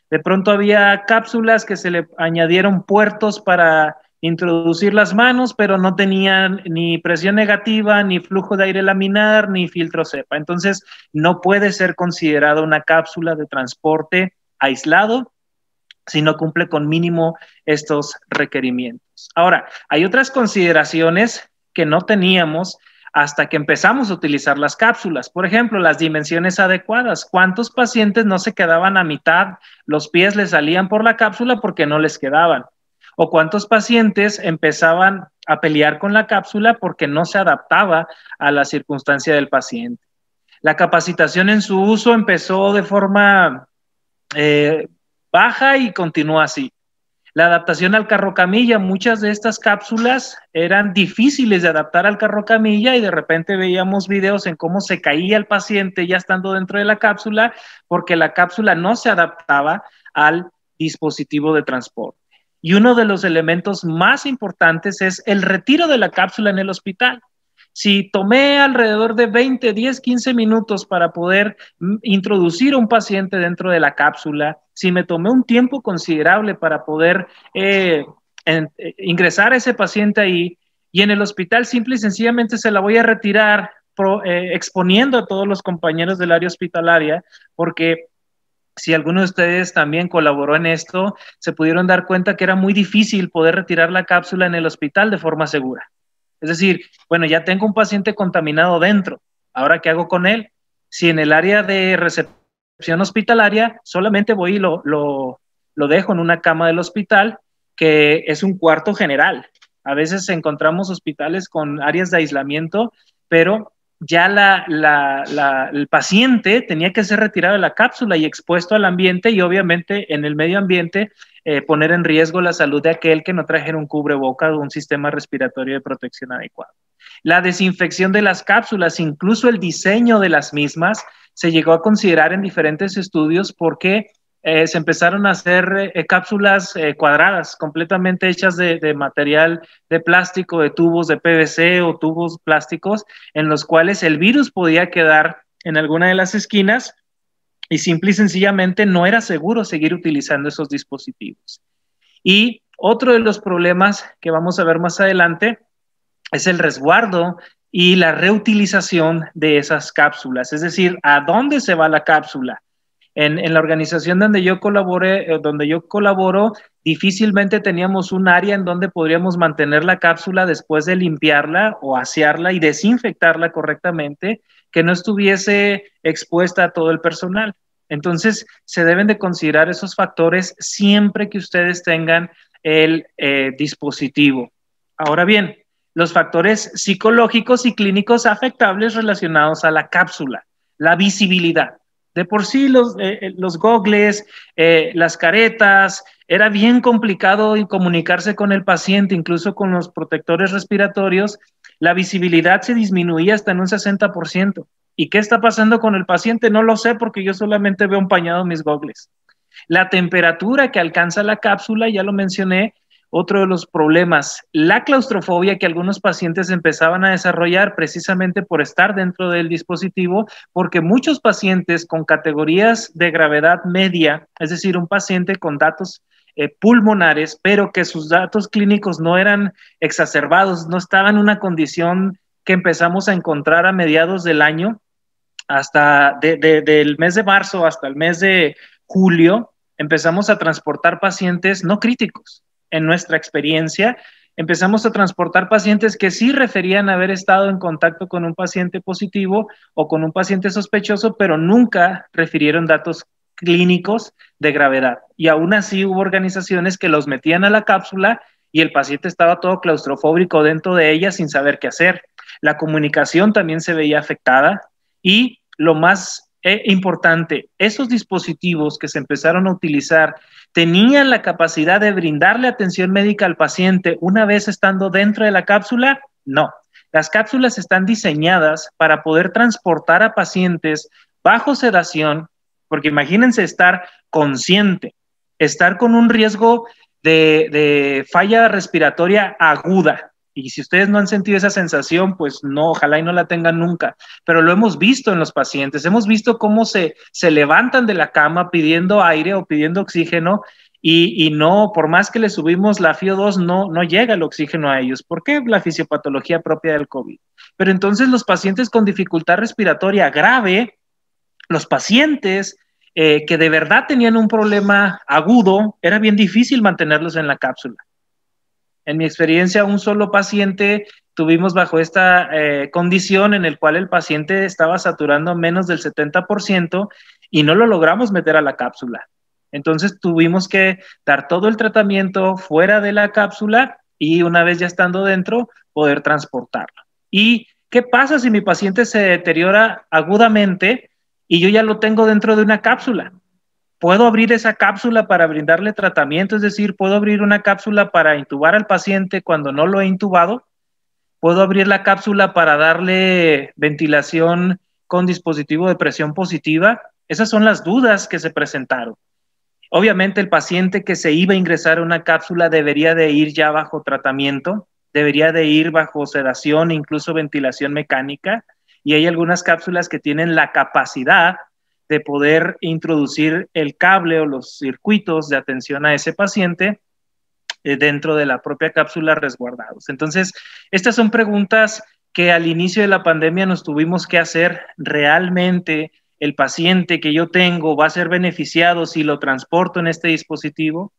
De pronto había cápsulas que se le añadieron puertos para introducir las manos, pero no tenían ni presión negativa, ni flujo de aire laminar, ni filtro CEPA. Entonces, no puede ser considerada una cápsula de transporte aislado si no cumple con mínimo estos requerimientos. Ahora, hay otras consideraciones que no teníamos hasta que empezamos a utilizar las cápsulas. Por ejemplo, las dimensiones adecuadas. ¿Cuántos pacientes no se quedaban a mitad? Los pies les salían por la cápsula porque no les quedaban. ¿O cuántos pacientes empezaban a pelear con la cápsula porque no se adaptaba a la circunstancia del paciente? La capacitación en su uso empezó de forma baja y continúa así. La adaptación al carrocamilla, muchas de estas cápsulas eran difíciles de adaptar al carrocamilla y de repente veíamos videos en cómo se caía el paciente ya estando dentro de la cápsula porque la cápsula no se adaptaba al dispositivo de transporte. Y uno de los elementos más importantes es el retiro de la cápsula en el hospital. Si tomé alrededor de 20, 10, 15 minutos para poder introducir a un paciente dentro de la cápsula, si me tomé un tiempo considerable para poder ingresar a ese paciente ahí, y en el hospital simple y sencillamente se la voy a retirar exponiendo a todos los compañeros del área hospitalaria, porque si alguno de ustedes también colaboró en esto, se pudieron dar cuenta que era muy difícil poder retirar la cápsula en el hospital de forma segura. Es decir, bueno, ya tengo un paciente contaminado dentro, ¿ahora qué hago con él? Si en el área de recepción hospitalaria solamente voy y lo dejo en una cama del hospital, que es un cuarto general. A veces encontramos hospitales con áreas de aislamiento, pero ya el paciente tenía que ser retirado de la cápsula y expuesto al ambiente y obviamente en el medio ambiente poner en riesgo la salud de aquel que no trajera un cubreboca o un sistema respiratorio de protección adecuado. La desinfección de las cápsulas, incluso el diseño de las mismas, se llegó a considerar en diferentes estudios porque se empezaron a hacer cápsulas cuadradas, completamente hechas de material de plástico, de tubos de PVC o tubos plásticos, en los cuales el virus podía quedar en alguna de las esquinas y simple y sencillamente no era seguro seguir utilizando esos dispositivos. Y otro de los problemas que vamos a ver más adelante es el resguardo y la reutilización de esas cápsulas, es decir, ¿a dónde se va la cápsula? En la organización donde yo colaboro, difícilmente teníamos un área en donde podríamos mantener la cápsula después de limpiarla o asearla y desinfectarla correctamente, que no estuviese expuesta a todo el personal. Entonces, se deben de considerar esos factores siempre que ustedes tengan el dispositivo. Ahora bien, los factores psicológicos y clínicos afectables relacionados a la cápsula, la visibilidad. De por sí los gogles, las caretas, era bien complicado comunicarse con el paciente, incluso con los protectores respiratorios, la visibilidad se disminuía hasta en un 60%. ¿Y qué está pasando con el paciente? No lo sé porque yo solamente veo empañado mis gogles. La temperatura que alcanza la cápsula, ya lo mencioné, otro de los problemas, la claustrofobia que algunos pacientes empezaban a desarrollar precisamente por estar dentro del dispositivo, porque muchos pacientes con categorías de gravedad media, es decir, un paciente con datos pulmonares, pero que sus datos clínicos no eran exacerbados, no estaban en una condición que empezamos a encontrar a mediados del año, hasta del mes de marzo hasta el mes de julio, empezamos a transportar pacientes no críticos. En nuestra experiencia, empezamos a transportar pacientes que sí referían haber estado en contacto con un paciente positivo o con un paciente sospechoso, pero nunca refirieron datos clínicos de gravedad. Y aún así hubo organizaciones que los metían a la cápsula y el paciente estaba todo claustrofóbico dentro de ella sin saber qué hacer. La comunicación también se veía afectada y lo más importante, esos dispositivos que se empezaron a utilizar tenían la capacidad de brindarle atención médica al paciente una vez estando dentro de la cápsula. No, las cápsulas están diseñadas para poder transportar a pacientes bajo sedación, porque imagínense estar consciente, estar con un riesgo de falla respiratoria aguda. Y si ustedes no han sentido esa sensación, pues no, ojalá y no la tengan nunca. Pero lo hemos visto en los pacientes, hemos visto cómo se levantan de la cama pidiendo aire o pidiendo oxígeno y no, por más que le subimos la FiO2, no llega el oxígeno a ellos. ¿Por qué? La fisiopatología propia del COVID. Pero entonces los pacientes con dificultad respiratoria grave, los pacientes que de verdad tenían un problema agudo, era bien difícil mantenerlos en la cápsula. En mi experiencia, un solo paciente tuvimos bajo esta condición en el cual el paciente estaba saturando menos del 70% y no lo logramos meter a la cápsula. Entonces tuvimos que dar todo el tratamiento fuera de la cápsula y una vez ya estando dentro, poder transportarlo. ¿Y qué pasa si mi paciente se deteriora agudamente y yo ya lo tengo dentro de una cápsula? Puedo abrir esa cápsula para brindarle tratamiento, es decir, puedo abrir una cápsula para intubar al paciente cuando no lo he intubado, puedo abrir la cápsula para darle ventilación con dispositivo de presión positiva. Esas son las dudas que se presentaron. Obviamente el paciente que se iba a ingresar a una cápsula debería de ir ya bajo tratamiento, debería de ir bajo sedación, incluso ventilación mecánica, y hay algunas cápsulas que tienen la capacidad de poder introducir el cable o los circuitos de atención a ese paciente dentro de la propia cápsula resguardados. Entonces, estas son preguntas que al inicio de la pandemia nos tuvimos que hacer. ¿Realmente el paciente que yo tengo va a ser beneficiado si lo transporto en este dispositivo?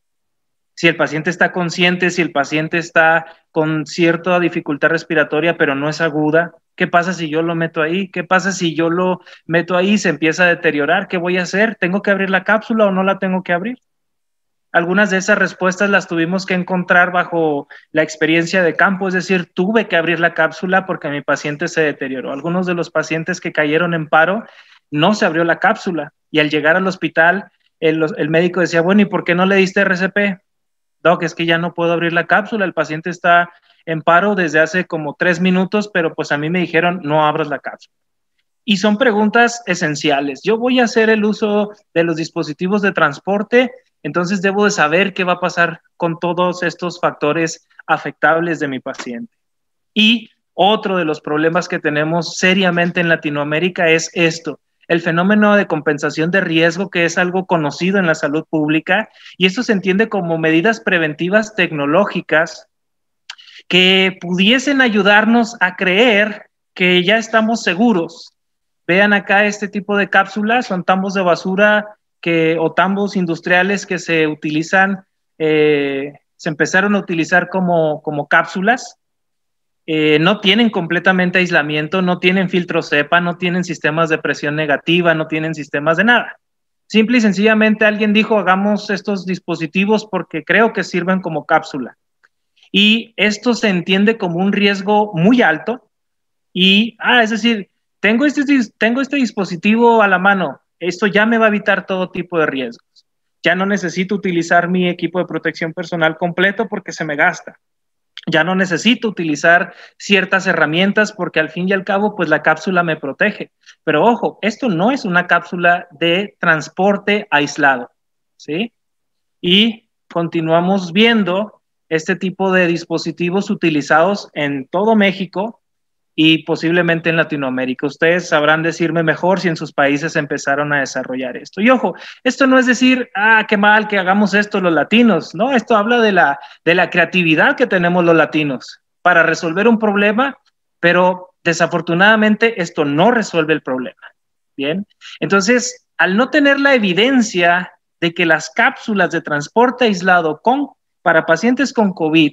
Si el paciente está consciente, si el paciente está con cierta dificultad respiratoria, pero no es aguda, ¿qué pasa si yo lo meto ahí? ¿Qué pasa si yo lo meto ahí y se empieza a deteriorar? ¿Qué voy a hacer? ¿Tengo que abrir la cápsula o no la tengo que abrir? Algunas de esas respuestas las tuvimos que encontrar bajo la experiencia de campo, es decir, tuve que abrir la cápsula porque mi paciente se deterioró. Algunos de los pacientes que cayeron en paro no se abrió la cápsula y al llegar al hospital el médico decía, bueno, ¿y por qué no le diste RCP? Doc, es que ya no puedo abrir la cápsula, el paciente está en paro desde hace como 3 minutos, pero pues a mí me dijeron no abras la cápsula. Y son preguntas esenciales. Yo voy a hacer el uso de los dispositivos de transporte, entonces debo de saber qué va a pasar con todos estos factores afectables de mi paciente. Y otro de los problemas que tenemos seriamente en Latinoamérica es esto, el fenómeno de compensación de riesgo, que es algo conocido en la salud pública, y esto se entiende como medidas preventivas tecnológicas que pudiesen ayudarnos a creer que ya estamos seguros. Vean acá este tipo de cápsulas, son tambos de basura o tambos industriales que se utilizan, se empezaron a utilizar como cápsulas. No tienen completamente aislamiento, no tienen filtro cepa, no tienen sistemas de presión negativa, no tienen sistemas de nada. Simple y sencillamente alguien dijo, hagamos estos dispositivos porque creo que sirven como cápsula. Y esto se entiende como un riesgo muy alto y, es decir, tengo este dispositivo a la mano, esto ya me va a evitar todo tipo de riesgos. Ya no necesito utilizar mi equipo de protección personal completo porque se me gasta. Ya no necesito utilizar ciertas herramientas porque al fin y al cabo, pues la cápsula me protege. Pero ojo, esto no es una cápsula de transporte aislado, ¿sí? Y continuamos viendo este tipo de dispositivos utilizados en todo México y posiblemente en Latinoamérica. Ustedes sabrán decirme mejor si en sus países empezaron a desarrollar esto. Y ojo, esto no es decir, qué mal que hagamos esto los latinos, ¿no? Esto habla de la creatividad que tenemos los latinos para resolver un problema, pero desafortunadamente esto no resuelve el problema. Bien, entonces, al no tener la evidencia de que las cápsulas de transporte aislado para pacientes con COVID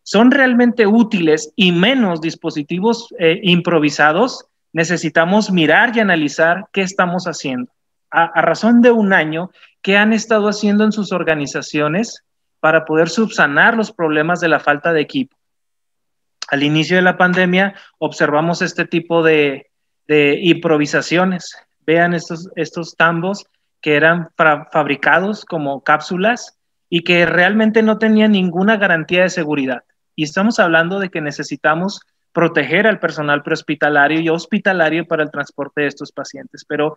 son realmente útiles y menos dispositivos improvisados, necesitamos mirar y analizar qué estamos haciendo. A razón de un año, ¿qué han estado haciendo en sus organizaciones para poder subsanar los problemas de la falta de equipo? Al inicio de la pandemia observamos este tipo de improvisaciones. Vean estos tambos que eran fabricados como cápsulas y que realmente no tenían ninguna garantía de seguridad. Y estamos hablando de que necesitamos proteger al personal prehospitalario y hospitalario para el transporte de estos pacientes, pero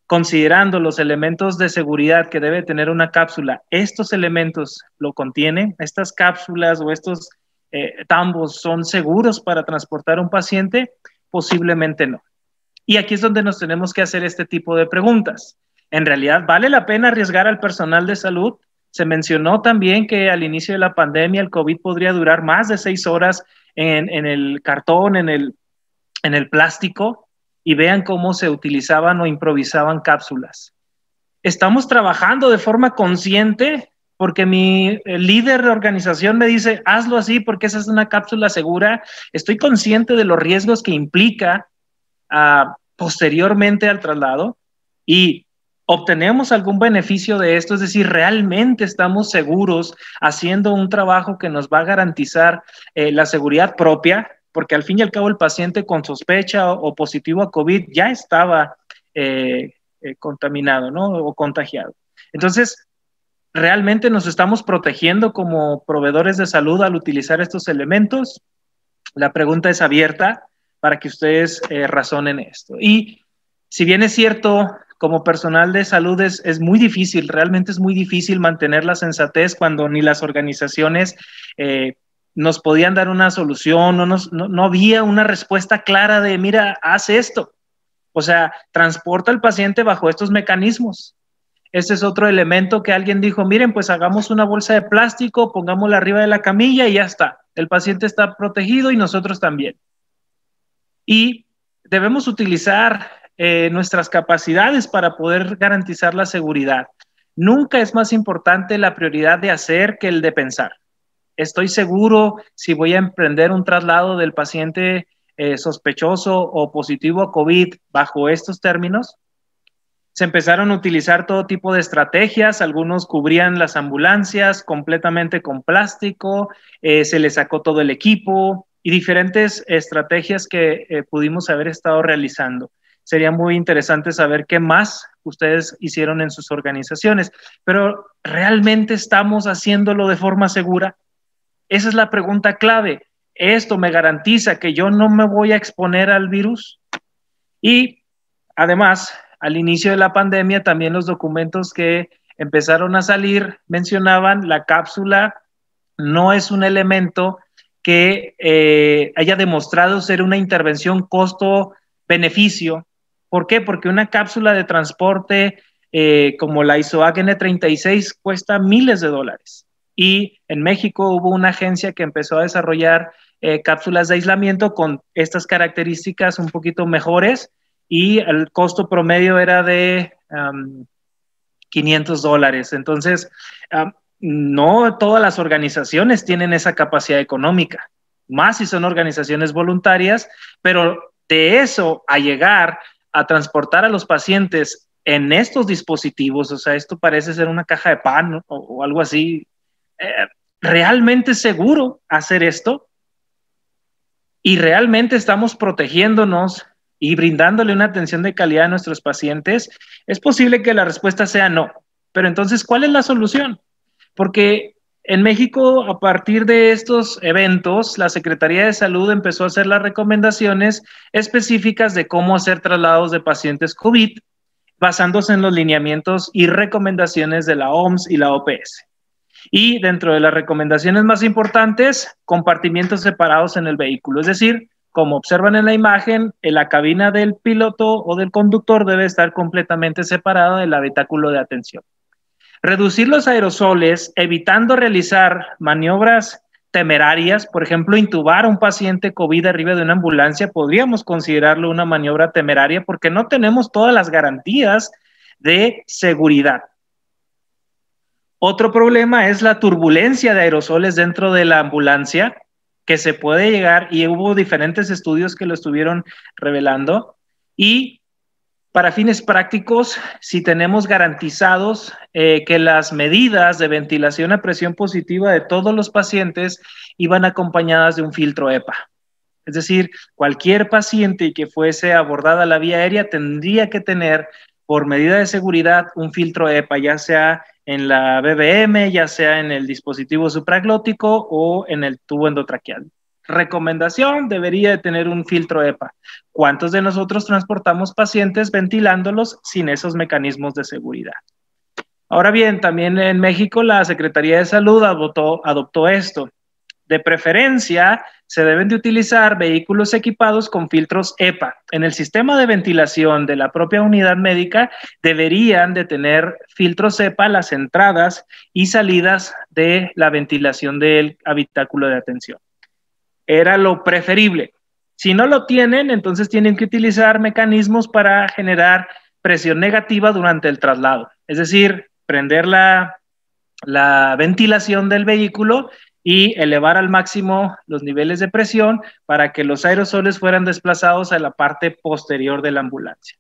considerando los elementos de seguridad que debe tener una cápsula, ¿estos elementos lo contienen? ¿Estas cápsulas o estos tambos son seguros para transportar a un paciente? Posiblemente no. Y aquí es donde nos tenemos que hacer este tipo de preguntas. ¿En realidad vale la pena arriesgar al personal de salud? Se mencionó también que al inicio de la pandemia el COVID podría durar más de 6 horas en el cartón, en el plástico, y vean cómo se utilizaban o improvisaban cápsulas. Estamos trabajando de forma consciente porque mi líder de organización me dice, hazlo así porque esa es una cápsula segura. Estoy consciente de los riesgos que implica posteriormente al traslado y obtenemos algún beneficio de esto, es decir, realmente estamos seguros haciendo un trabajo que nos va a garantizar la seguridad propia, porque al fin y al cabo el paciente con sospecha o positivo a COVID ya estaba contaminado, ¿no? O contagiado. Entonces, ¿realmente nos estamos protegiendo como proveedores de salud al utilizar estos elementos? La pregunta es abierta para que ustedes razonen esto. Y si bien es cierto, como personal de salud es muy difícil, realmente es muy difícil mantener la sensatez cuando ni las organizaciones nos podían dar una solución, no había una respuesta clara de, mira, haz esto. O sea, transporta al paciente bajo estos mecanismos. Este es otro elemento que alguien dijo, miren, pues hagamos una bolsa de plástico, pongámosla arriba de la camilla y ya está. El paciente está protegido y nosotros también. Y debemos utilizar nuestras capacidades para poder garantizar la seguridad. Nunca es más importante la prioridad de hacer que el de pensar. Estoy seguro si voy a emprender un traslado del paciente sospechoso o positivo a COVID bajo estos términos. Se empezaron a utilizar todo tipo de estrategias, algunos cubrían las ambulancias completamente con plástico, se les sacó todo el equipo y diferentes estrategias que pudimos haber estado realizando. Sería muy interesante saber qué más ustedes hicieron en sus organizaciones, pero ¿realmente estamos haciéndolo de forma segura? Esa es la pregunta clave. ¿Esto me garantiza que yo no me voy a exponer al virus? Y además, al inicio de la pandemia, también los documentos que empezaron a salir mencionaban la cápsula no es un elemento que haya demostrado ser una intervención costo-beneficio. ¿Por qué? Porque una cápsula de transporte como la ISOAC N36 cuesta miles de dólares. Y en México hubo una agencia que empezó a desarrollar cápsulas de aislamiento con estas características un poquito mejores y el costo promedio era de $500. Entonces, no todas las organizaciones tienen esa capacidad económica, más si son organizaciones voluntarias, pero de eso a llegar a transportar a los pacientes en estos dispositivos, o sea, esto parece ser una caja de pan, ¿no? o algo así, ¿realmente es seguro hacer esto? ¿Y realmente estamos protegiéndonos y brindándole una atención de calidad a nuestros pacientes? Es posible que la respuesta sea no. Pero entonces, ¿cuál es la solución? Porque en México, a partir de estos eventos, la Secretaría de Salud empezó a hacer las recomendaciones específicas de cómo hacer traslados de pacientes COVID, basándose en los lineamientos y recomendaciones de la OMS y la OPS. Y dentro de las recomendaciones más importantes, compartimientos separados en el vehículo, es decir, como observan en la imagen, la cabina del piloto o del conductor debe estar completamente separada del habitáculo de atención. Reducir los aerosoles, evitando realizar maniobras temerarias, por ejemplo, intubar a un paciente COVID arriba de una ambulancia, podríamos considerarlo una maniobra temeraria porque no tenemos todas las garantías de seguridad. Otro problema es la turbulencia de aerosoles dentro de la ambulancia, que se puede llegar, y hubo diferentes estudios que lo estuvieron revelando, y para fines prácticos, si tenemos garantizados que las medidas de ventilación a presión positiva de todos los pacientes iban acompañadas de un filtro EPA. Es decir, cualquier paciente que fuese abordada la vía aérea tendría que tener, por medida de seguridad, un filtro EPA, ya sea en la BBM, ya sea en el dispositivo supraglótico o en el tubo endotraqueal. Recomendación, debería de tener un filtro EPA. ¿Cuántos de nosotros transportamos pacientes ventilándolos sin esos mecanismos de seguridad? Ahora bien, también en México la Secretaría de Salud adoptó esto. De preferencia, se deben de utilizar vehículos equipados con filtros EPA. En el sistema de ventilación de la propia unidad médica deberían de tener filtros EPA las entradas y salidas de la ventilación del habitáculo de atención. Era lo preferible. Si no lo tienen, entonces tienen que utilizar mecanismos para generar presión negativa durante el traslado. Es decir, prender la ventilación del vehículo y elevar al máximo los niveles de presión para que los aerosoles fueran desplazados a la parte posterior de la ambulancia.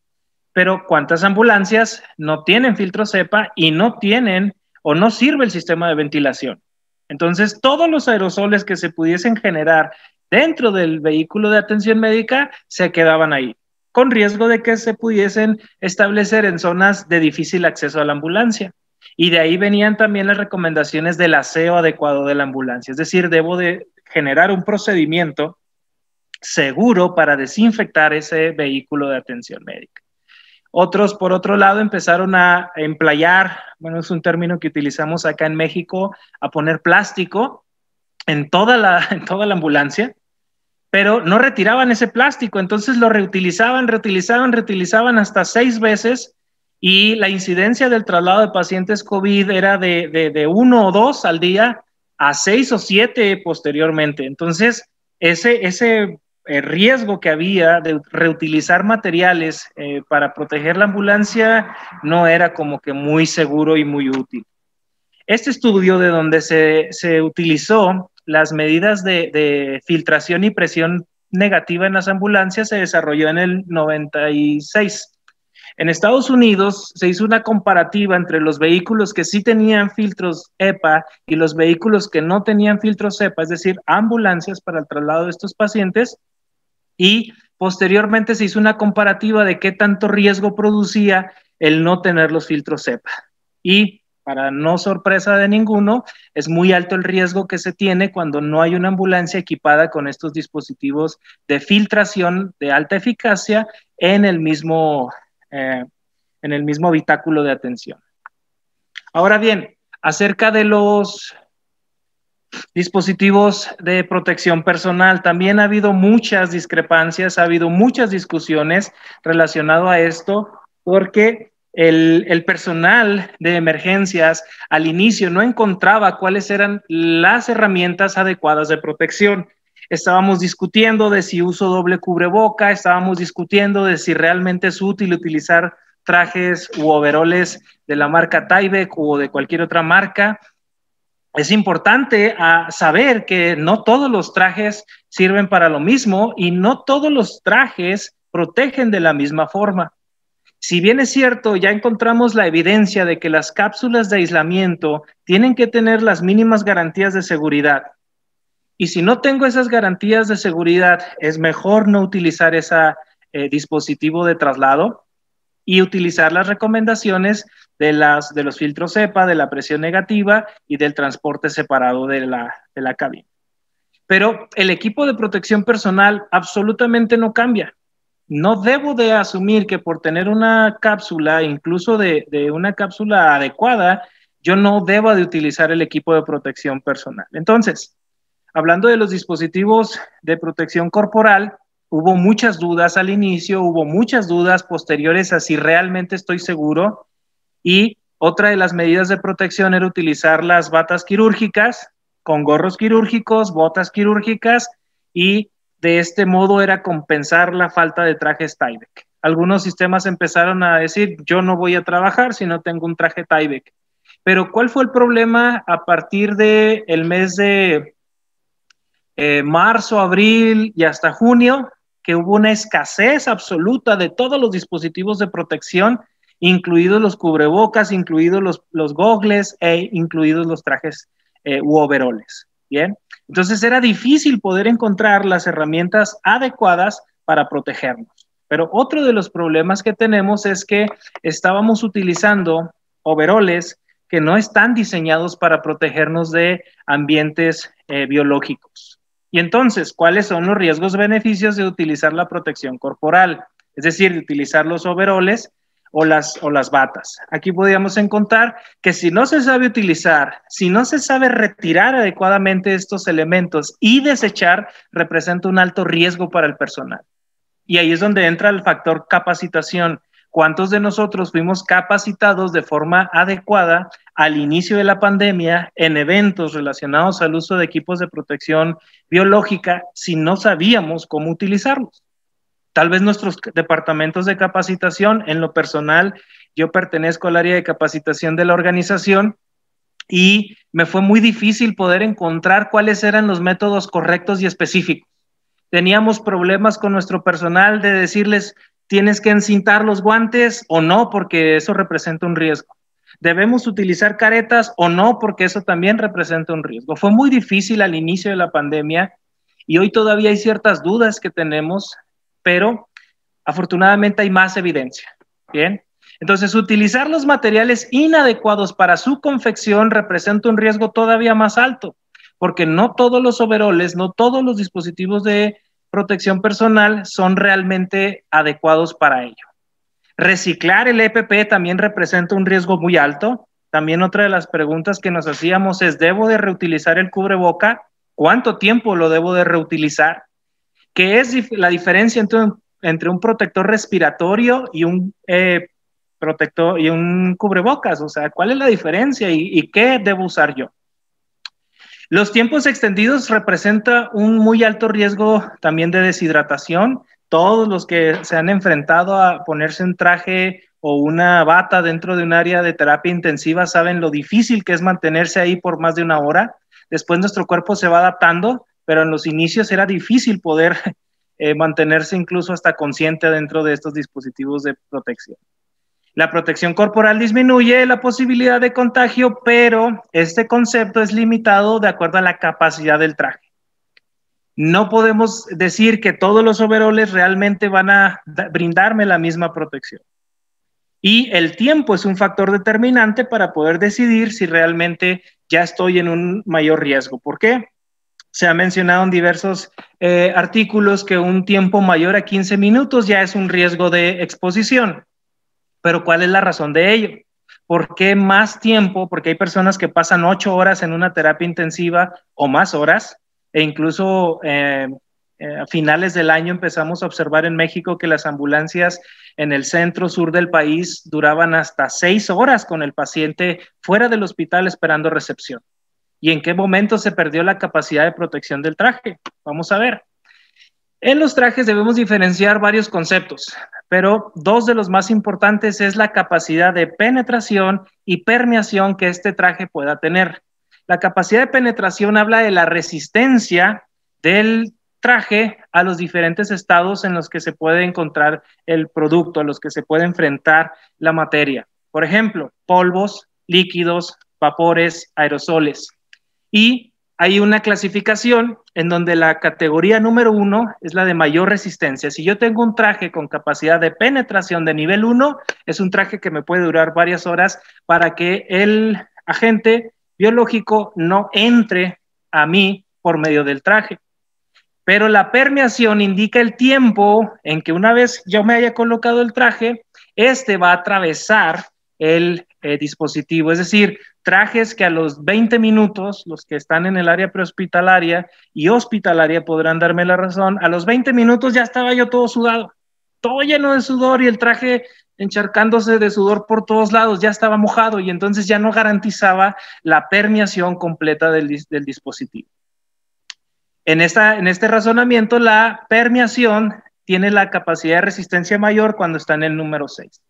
Pero ¿cuántas ambulancias no tienen filtros EPA y no tienen o no sirve el sistema de ventilación? Entonces, todos los aerosoles que se pudiesen generar dentro del vehículo de atención médica se quedaban ahí, con riesgo de que se pudiesen establecer en zonas de difícil acceso a la ambulancia. Y de ahí venían también las recomendaciones del aseo adecuado de la ambulancia. Es decir, debo de generar un procedimiento seguro para desinfectar ese vehículo de atención médica. Otros, por otro lado, empezaron a emplayar, bueno, es un término que utilizamos acá en México, a poner plástico en toda la ambulancia, pero no retiraban ese plástico, entonces lo reutilizaban hasta 6 veces, y la incidencia del traslado de pacientes COVID era de 1 o 2 al día a 6 o 7 posteriormente. Entonces, ese riesgo que había de reutilizar materiales para proteger la ambulancia no era como que muy seguro y muy útil. Este estudio de donde se utilizó las medidas de filtración y presión negativa en las ambulancias se desarrolló en el 96. En Estados Unidos se hizo una comparativa entre los vehículos que sí tenían filtros EPA y los vehículos que no tenían filtros EPA, es decir, ambulancias para el traslado de estos pacientes, y posteriormente se hizo una comparativa de qué tanto riesgo producía el no tener los filtros EPA. Y para no sorpresa de ninguno, es muy alto el riesgo que se tiene cuando no hay una ambulancia equipada con estos dispositivos de filtración de alta eficacia en el mismo habitáculo de atención. Ahora bien, acerca de los dispositivos de protección personal, también ha habido muchas discrepancias, ha habido muchas discusiones relacionado a esto, porque el personal de emergencias al inicio no encontraba cuáles eran las herramientas adecuadas de protección. Estábamos discutiendo de si uso doble cubreboca, estábamos discutiendo de si realmente es útil utilizar trajes u overoles de la marca Tyvek o de cualquier otra marca. Es importante saber que no todos los trajes sirven para lo mismo y no todos los trajes protegen de la misma forma. Si bien es cierto, ya encontramos la evidencia de que las cápsulas de aislamiento tienen que tener las mínimas garantías de seguridad. Y si no tengo esas garantías de seguridad, es mejor no utilizar ese dispositivo de traslado. y utilizar las recomendaciones de los filtros HEPA, de la presión negativa y del transporte separado de la cabina. Pero el equipo de protección personal absolutamente no cambia. No debo de asumir que por tener una cápsula, incluso de una cápsula adecuada, yo no deba de utilizar el equipo de protección personal. Entonces, hablando de los dispositivos de protección corporal, hubo muchas dudas al inicio, hubo muchas dudas posteriores a si realmente estoy seguro, y otra de las medidas de protección era utilizar las batas quirúrgicas con gorros quirúrgicos, botas quirúrgicas, y de este modo era compensar la falta de trajes Tyvek. Algunos sistemas empezaron a decir, yo no voy a trabajar si no tengo un traje Tyvek. Pero ¿cuál fue el problema a partir del mes de marzo, abril y hasta junio? Que hubo una escasez absoluta de todos los dispositivos de protección, incluidos los cubrebocas, incluidos los gogles e incluidos los trajes u overoles. Bien, entonces era difícil poder encontrar las herramientas adecuadas para protegernos. Pero otro de los problemas que tenemos es que estábamos utilizando overoles que no están diseñados para protegernos de ambientes biológicos. Y entonces, ¿cuáles son los riesgos-beneficios de utilizar la protección corporal? Es decir, de utilizar los overoles o las batas. Aquí podríamos encontrar que si no se sabe utilizar, si no se sabe retirar adecuadamente estos elementos y desechar, representa un alto riesgo para el personal. Y ahí es donde entra el factor capacitación. ¿Cuántos de nosotros fuimos capacitados de forma adecuada al inicio de la pandemia en eventos relacionados al uso de equipos de protección biológica si no sabíamos cómo utilizarlos? Tal vez nuestros departamentos de capacitación, en lo personal, yo pertenezco al área de capacitación de la organización y me fue muy difícil poder encontrar cuáles eran los métodos correctos y específicos. Teníamos problemas con nuestro personal de decirles, tienes que encintar los guantes o no, porque eso representa un riesgo. ¿Debemos utilizar caretas o no? Porque eso también representa un riesgo. Fue muy difícil al inicio de la pandemia y hoy todavía hay ciertas dudas que tenemos, pero afortunadamente hay más evidencia. Bien, entonces utilizar los materiales inadecuados para su confección representa un riesgo todavía más alto, porque no todos los overoles, no todos los dispositivos de protección personal son realmente adecuados para ello. Reciclar el EPP también representa un riesgo muy alto. También otra de las preguntas que nos hacíamos es, ¿debo de reutilizar el cubreboca? ¿Cuánto tiempo lo debo de reutilizar? ¿Qué es la diferencia entre un protector respiratorio y un protector y un cubrebocas? O sea, ¿cuál es la diferencia y qué debo usar yo? Los tiempos extendidos representan un muy alto riesgo también de deshidratación. Todos los que se han enfrentado a ponerse un traje o una bata dentro de un área de terapia intensiva saben lo difícil que es mantenerse ahí por más de una hora. Después nuestro cuerpo se va adaptando, pero en los inicios era difícil poder mantenerse incluso hasta consciente dentro de estos dispositivos de protección. La protección corporal disminuye la posibilidad de contagio, pero este concepto es limitado de acuerdo a la capacidad del traje. No podemos decir que todos los overoles realmente van a brindarme la misma protección. Y el tiempo es un factor determinante para poder decidir si realmente ya estoy en un mayor riesgo. ¿Por qué? Se ha mencionado en diversos artículos que un tiempo mayor a 15 minutos ya es un riesgo de exposición. Pero ¿cuál es la razón de ello? ¿Por qué más tiempo? Porque hay personas que pasan 8 horas en una terapia intensiva o más horas, e incluso a finales del año empezamos a observar en México que las ambulancias en el centro sur del país duraban hasta 6 horas con el paciente fuera del hospital esperando recepción. ¿Y en qué momento se perdió la capacidad de protección del traje? Vamos a ver. En los trajes debemos diferenciar varios conceptos, pero dos de los más importantes es la capacidad de penetración y permeación que este traje pueda tener. La capacidad de penetración habla de la resistencia del traje a los diferentes estados en los que se puede encontrar el producto, a los que se puede enfrentar la materia. Por ejemplo, polvos, líquidos, vapores, aerosoles. Y hay una clasificación en donde la categoría número 1 es la de mayor resistencia. Si yo tengo un traje con capacidad de penetración de nivel 1, es un traje que me puede durar varias horas para que el agente biológico no entre a mí por medio del traje. Pero la permeación indica el tiempo en que una vez yo me haya colocado el traje, este va a atravesar el dispositivo, es decir, trajes que a los 20 minutos, los que están en el área prehospitalaria y hospitalaria podrán darme la razón, a los 20 minutos ya estaba yo todo sudado, todo lleno de sudor y el traje encharcándose de sudor por todos lados, ya estaba mojado y entonces ya no garantizaba la permeación completa del dispositivo. En este razonamiento, la permeación tiene la capacidad de resistencia mayor cuando está en el número 6.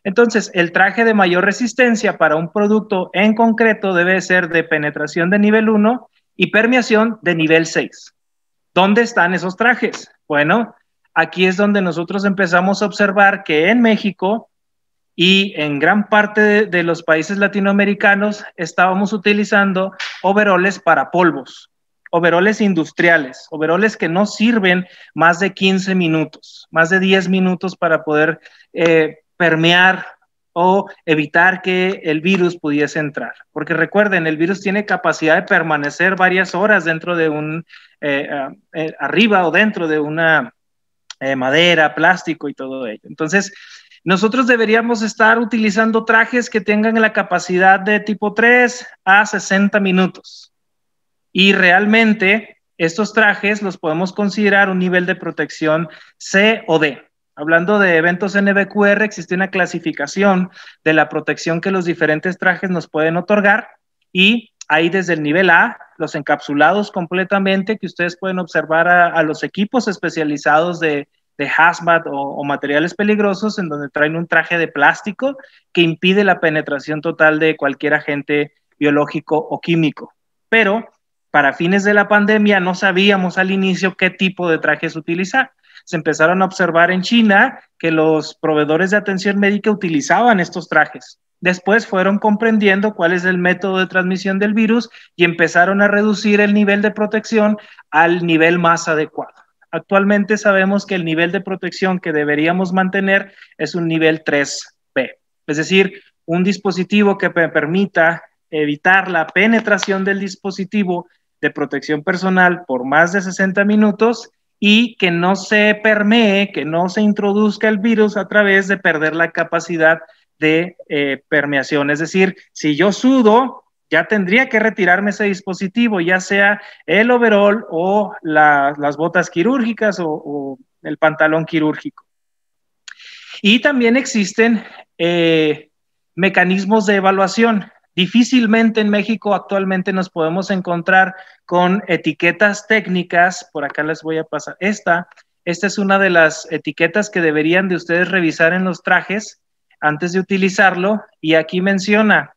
Entonces, el traje de mayor resistencia para un producto en concreto debe ser de penetración de nivel 1 y permeación de nivel 6. ¿Dónde están esos trajes? Bueno, aquí es donde nosotros empezamos a observar que en México y en gran parte de los países latinoamericanos estábamos utilizando overoles para polvos, overoles industriales, overoles que no sirven más de 15 minutos, más de 10 minutos para poder permear o evitar que el virus pudiese entrar. Porque recuerden, el virus tiene capacidad de permanecer varias horas dentro de arriba o dentro de una madera, plástico y todo ello. Entonces, nosotros deberíamos estar utilizando trajes que tengan la capacidad de tipo 3 a 60 minutos. Y realmente estos trajes los podemos considerar un nivel de protección C o D. Hablando de eventos NBQR, existe una clasificación de la protección que los diferentes trajes nos pueden otorgar y hay desde el nivel A, los encapsulados completamente, que ustedes pueden observar a los equipos especializados de hazmat o materiales peligrosos, en donde traen un traje de plástico que impide la penetración total de cualquier agente biológico o químico. Pero para fines de la pandemia no sabíamos al inicio qué tipo de trajes utilizar. Se empezaron a observar en China que los proveedores de atención médica utilizaban estos trajes. Después fueron comprendiendo cuál es el método de transmisión del virus y empezaron a reducir el nivel de protección al nivel más adecuado. Actualmente sabemos que el nivel de protección que deberíamos mantener es un nivel 3B, es decir, un dispositivo que permita evitar la penetración del dispositivo de protección personal por más de 60 minutos y que no se permee, que no se introduzca el virus a través de perder la capacidad de permeación. Es decir, si yo sudo, ya tendría que retirarme ese dispositivo, ya sea el overol o las botas quirúrgicas o el pantalón quirúrgico. Y también existen mecanismos de evaluación. Difícilmente en México actualmente nos podemos encontrar con etiquetas técnicas. Por acá les voy a pasar esta. Esta es una de las etiquetas que deberían de ustedes revisar en los trajes antes de utilizarlo. Y aquí menciona,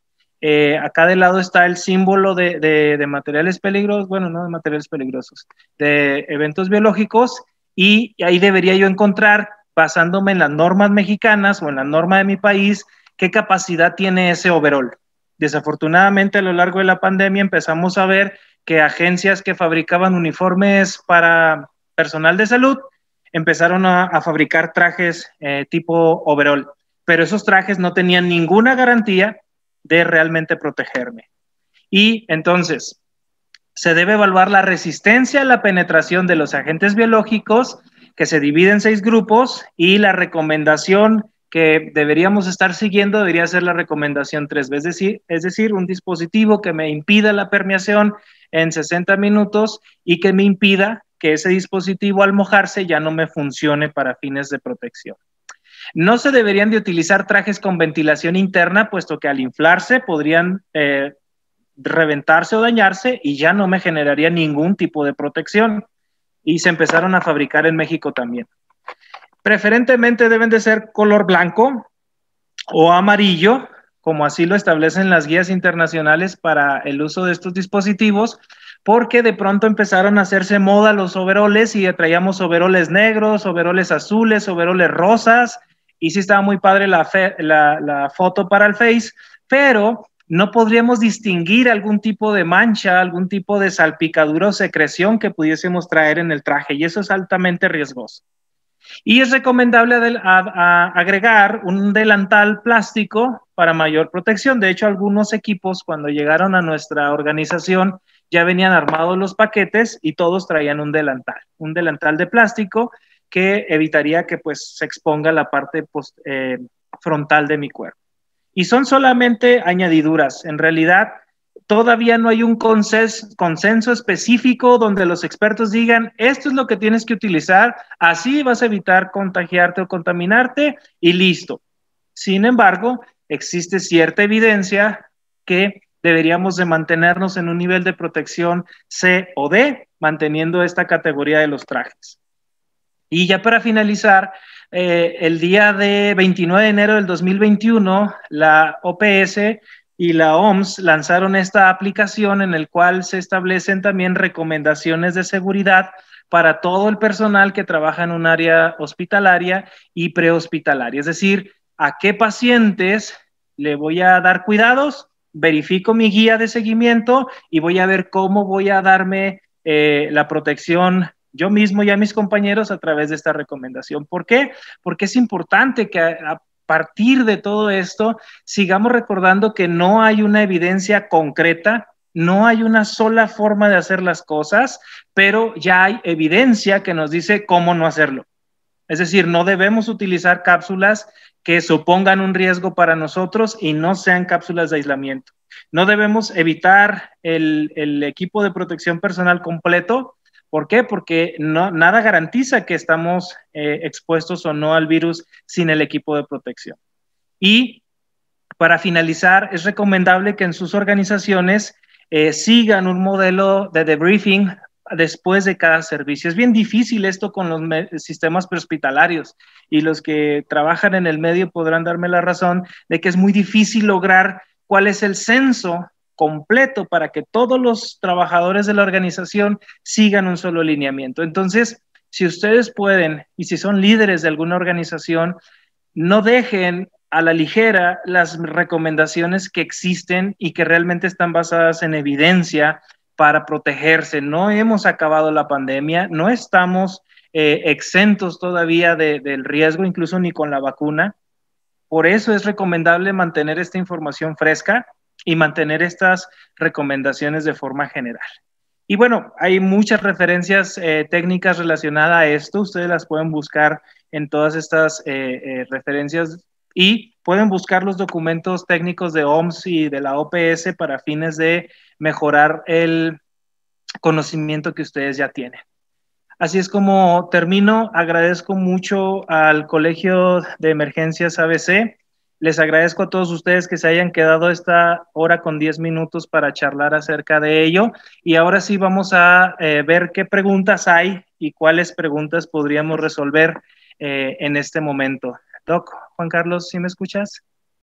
acá del lado está el símbolo de materiales peligrosos, bueno, no de materiales peligrosos, de eventos biológicos. Y ahí debería yo encontrar, basándome en las normas mexicanas o en la norma de mi país, qué capacidad tiene ese overol. Desafortunadamente, a lo largo de la pandemia empezamos a ver que agencias que fabricaban uniformes para personal de salud empezaron a fabricar trajes tipo overol, pero esos trajes no tenían ninguna garantía de realmente protegerme. Y entonces, se debe evaluar la resistencia a la penetración de los agentes biológicos, que se divide en 6 grupos, y la recomendación que deberíamos estar siguiendo debería ser la recomendación 3, es decir, un dispositivo que me impida la permeación en 60 minutos y que me impida que ese dispositivo al mojarse ya no me funcione para fines de protección. No se deberían de utilizar trajes con ventilación interna, puesto que al inflarse podrían reventarse o dañarse y ya no me generaría ningún tipo de protección. Y se empezaron a fabricar en México también. Preferentemente deben de ser color blanco o amarillo, como así lo establecen las guías internacionales para el uso de estos dispositivos, porque de pronto empezaron a hacerse moda los overoles y traíamos overoles negros, overoles azules, overoles rosas, y sí estaba muy padre la foto para el Face, pero no podríamos distinguir algún tipo de mancha, algún tipo de salpicadura o secreción que pudiésemos traer en el traje, y eso es altamente riesgoso. Y es recomendable agregar un delantal plástico para mayor protección. De hecho, algunos equipos cuando llegaron a nuestra organización ya venían armados los paquetes y todos traían un delantal de plástico que evitaría que pues se exponga la parte frontal de mi cuerpo. Y son solamente añadiduras. En realidad, todavía no hay un consenso específico donde los expertos digan, esto es lo que tienes que utilizar, así vas a evitar contagiarte o contaminarte y listo. Sin embargo, existe cierta evidencia que deberíamos de mantenernos en un nivel de protección C o D, manteniendo esta categoría de los trajes. Y ya para finalizar, el día de 29 de enero del 2021, la OPS y la OMS lanzaron esta aplicación en el cual se establecen también recomendaciones de seguridad para todo el personal que trabaja en un área hospitalaria y prehospitalaria. Es decir, a qué pacientes le voy a dar cuidados, verifico mi guía de seguimiento y voy a ver cómo voy a darme la protección yo mismo y a mis compañeros a través de esta recomendación. ¿Por qué? Porque es importante que a partir de todo esto sigamos recordando que no hay una evidencia concreta, no hay una sola forma de hacer las cosas, pero ya hay evidencia que nos dice cómo no hacerlo. Es decir, no debemos utilizar cápsulas que supongan un riesgo para nosotros y no sean cápsulas de aislamiento. No debemos evitar el equipo de protección personal completo. ¿Por qué? Porque nada garantiza que estamos expuestos o no al virus sin el equipo de protección. Y para finalizar, es recomendable que en sus organizaciones sigan un modelo de debriefing después de cada servicio. Es bien difícil esto con los sistemas prehospitalarios y los que trabajan en el medio podrán darme la razón de que es muy difícil lograr cuál es el censo completo para que todos los trabajadores de la organización sigan un solo lineamiento. Entonces, si ustedes pueden y si son líderes de alguna organización, no dejen a la ligera las recomendaciones que existen y que realmente están basadas en evidencia para protegerse. No hemos acabado la pandemia, no estamos exentos todavía del riesgo, incluso ni con la vacuna. Por eso es recomendable mantener esta información fresca y mantener estas recomendaciones de forma general. Y bueno, hay muchas referencias técnicas relacionadas a esto. Ustedes las pueden buscar en todas estas referencias y pueden buscar los documentos técnicos de OMS y de la OPS para fines de mejorar el conocimiento que ustedes ya tienen. Así es como termino. Agradezco mucho al Colegio de Emergencias ABC. Les agradezco a todos ustedes que se hayan quedado esta hora con 10 minutos para charlar acerca de ello. Y ahora sí vamos a ver qué preguntas hay y cuáles preguntas podríamos resolver en este momento. Doc, Juan Carlos, ¿sí me escuchas?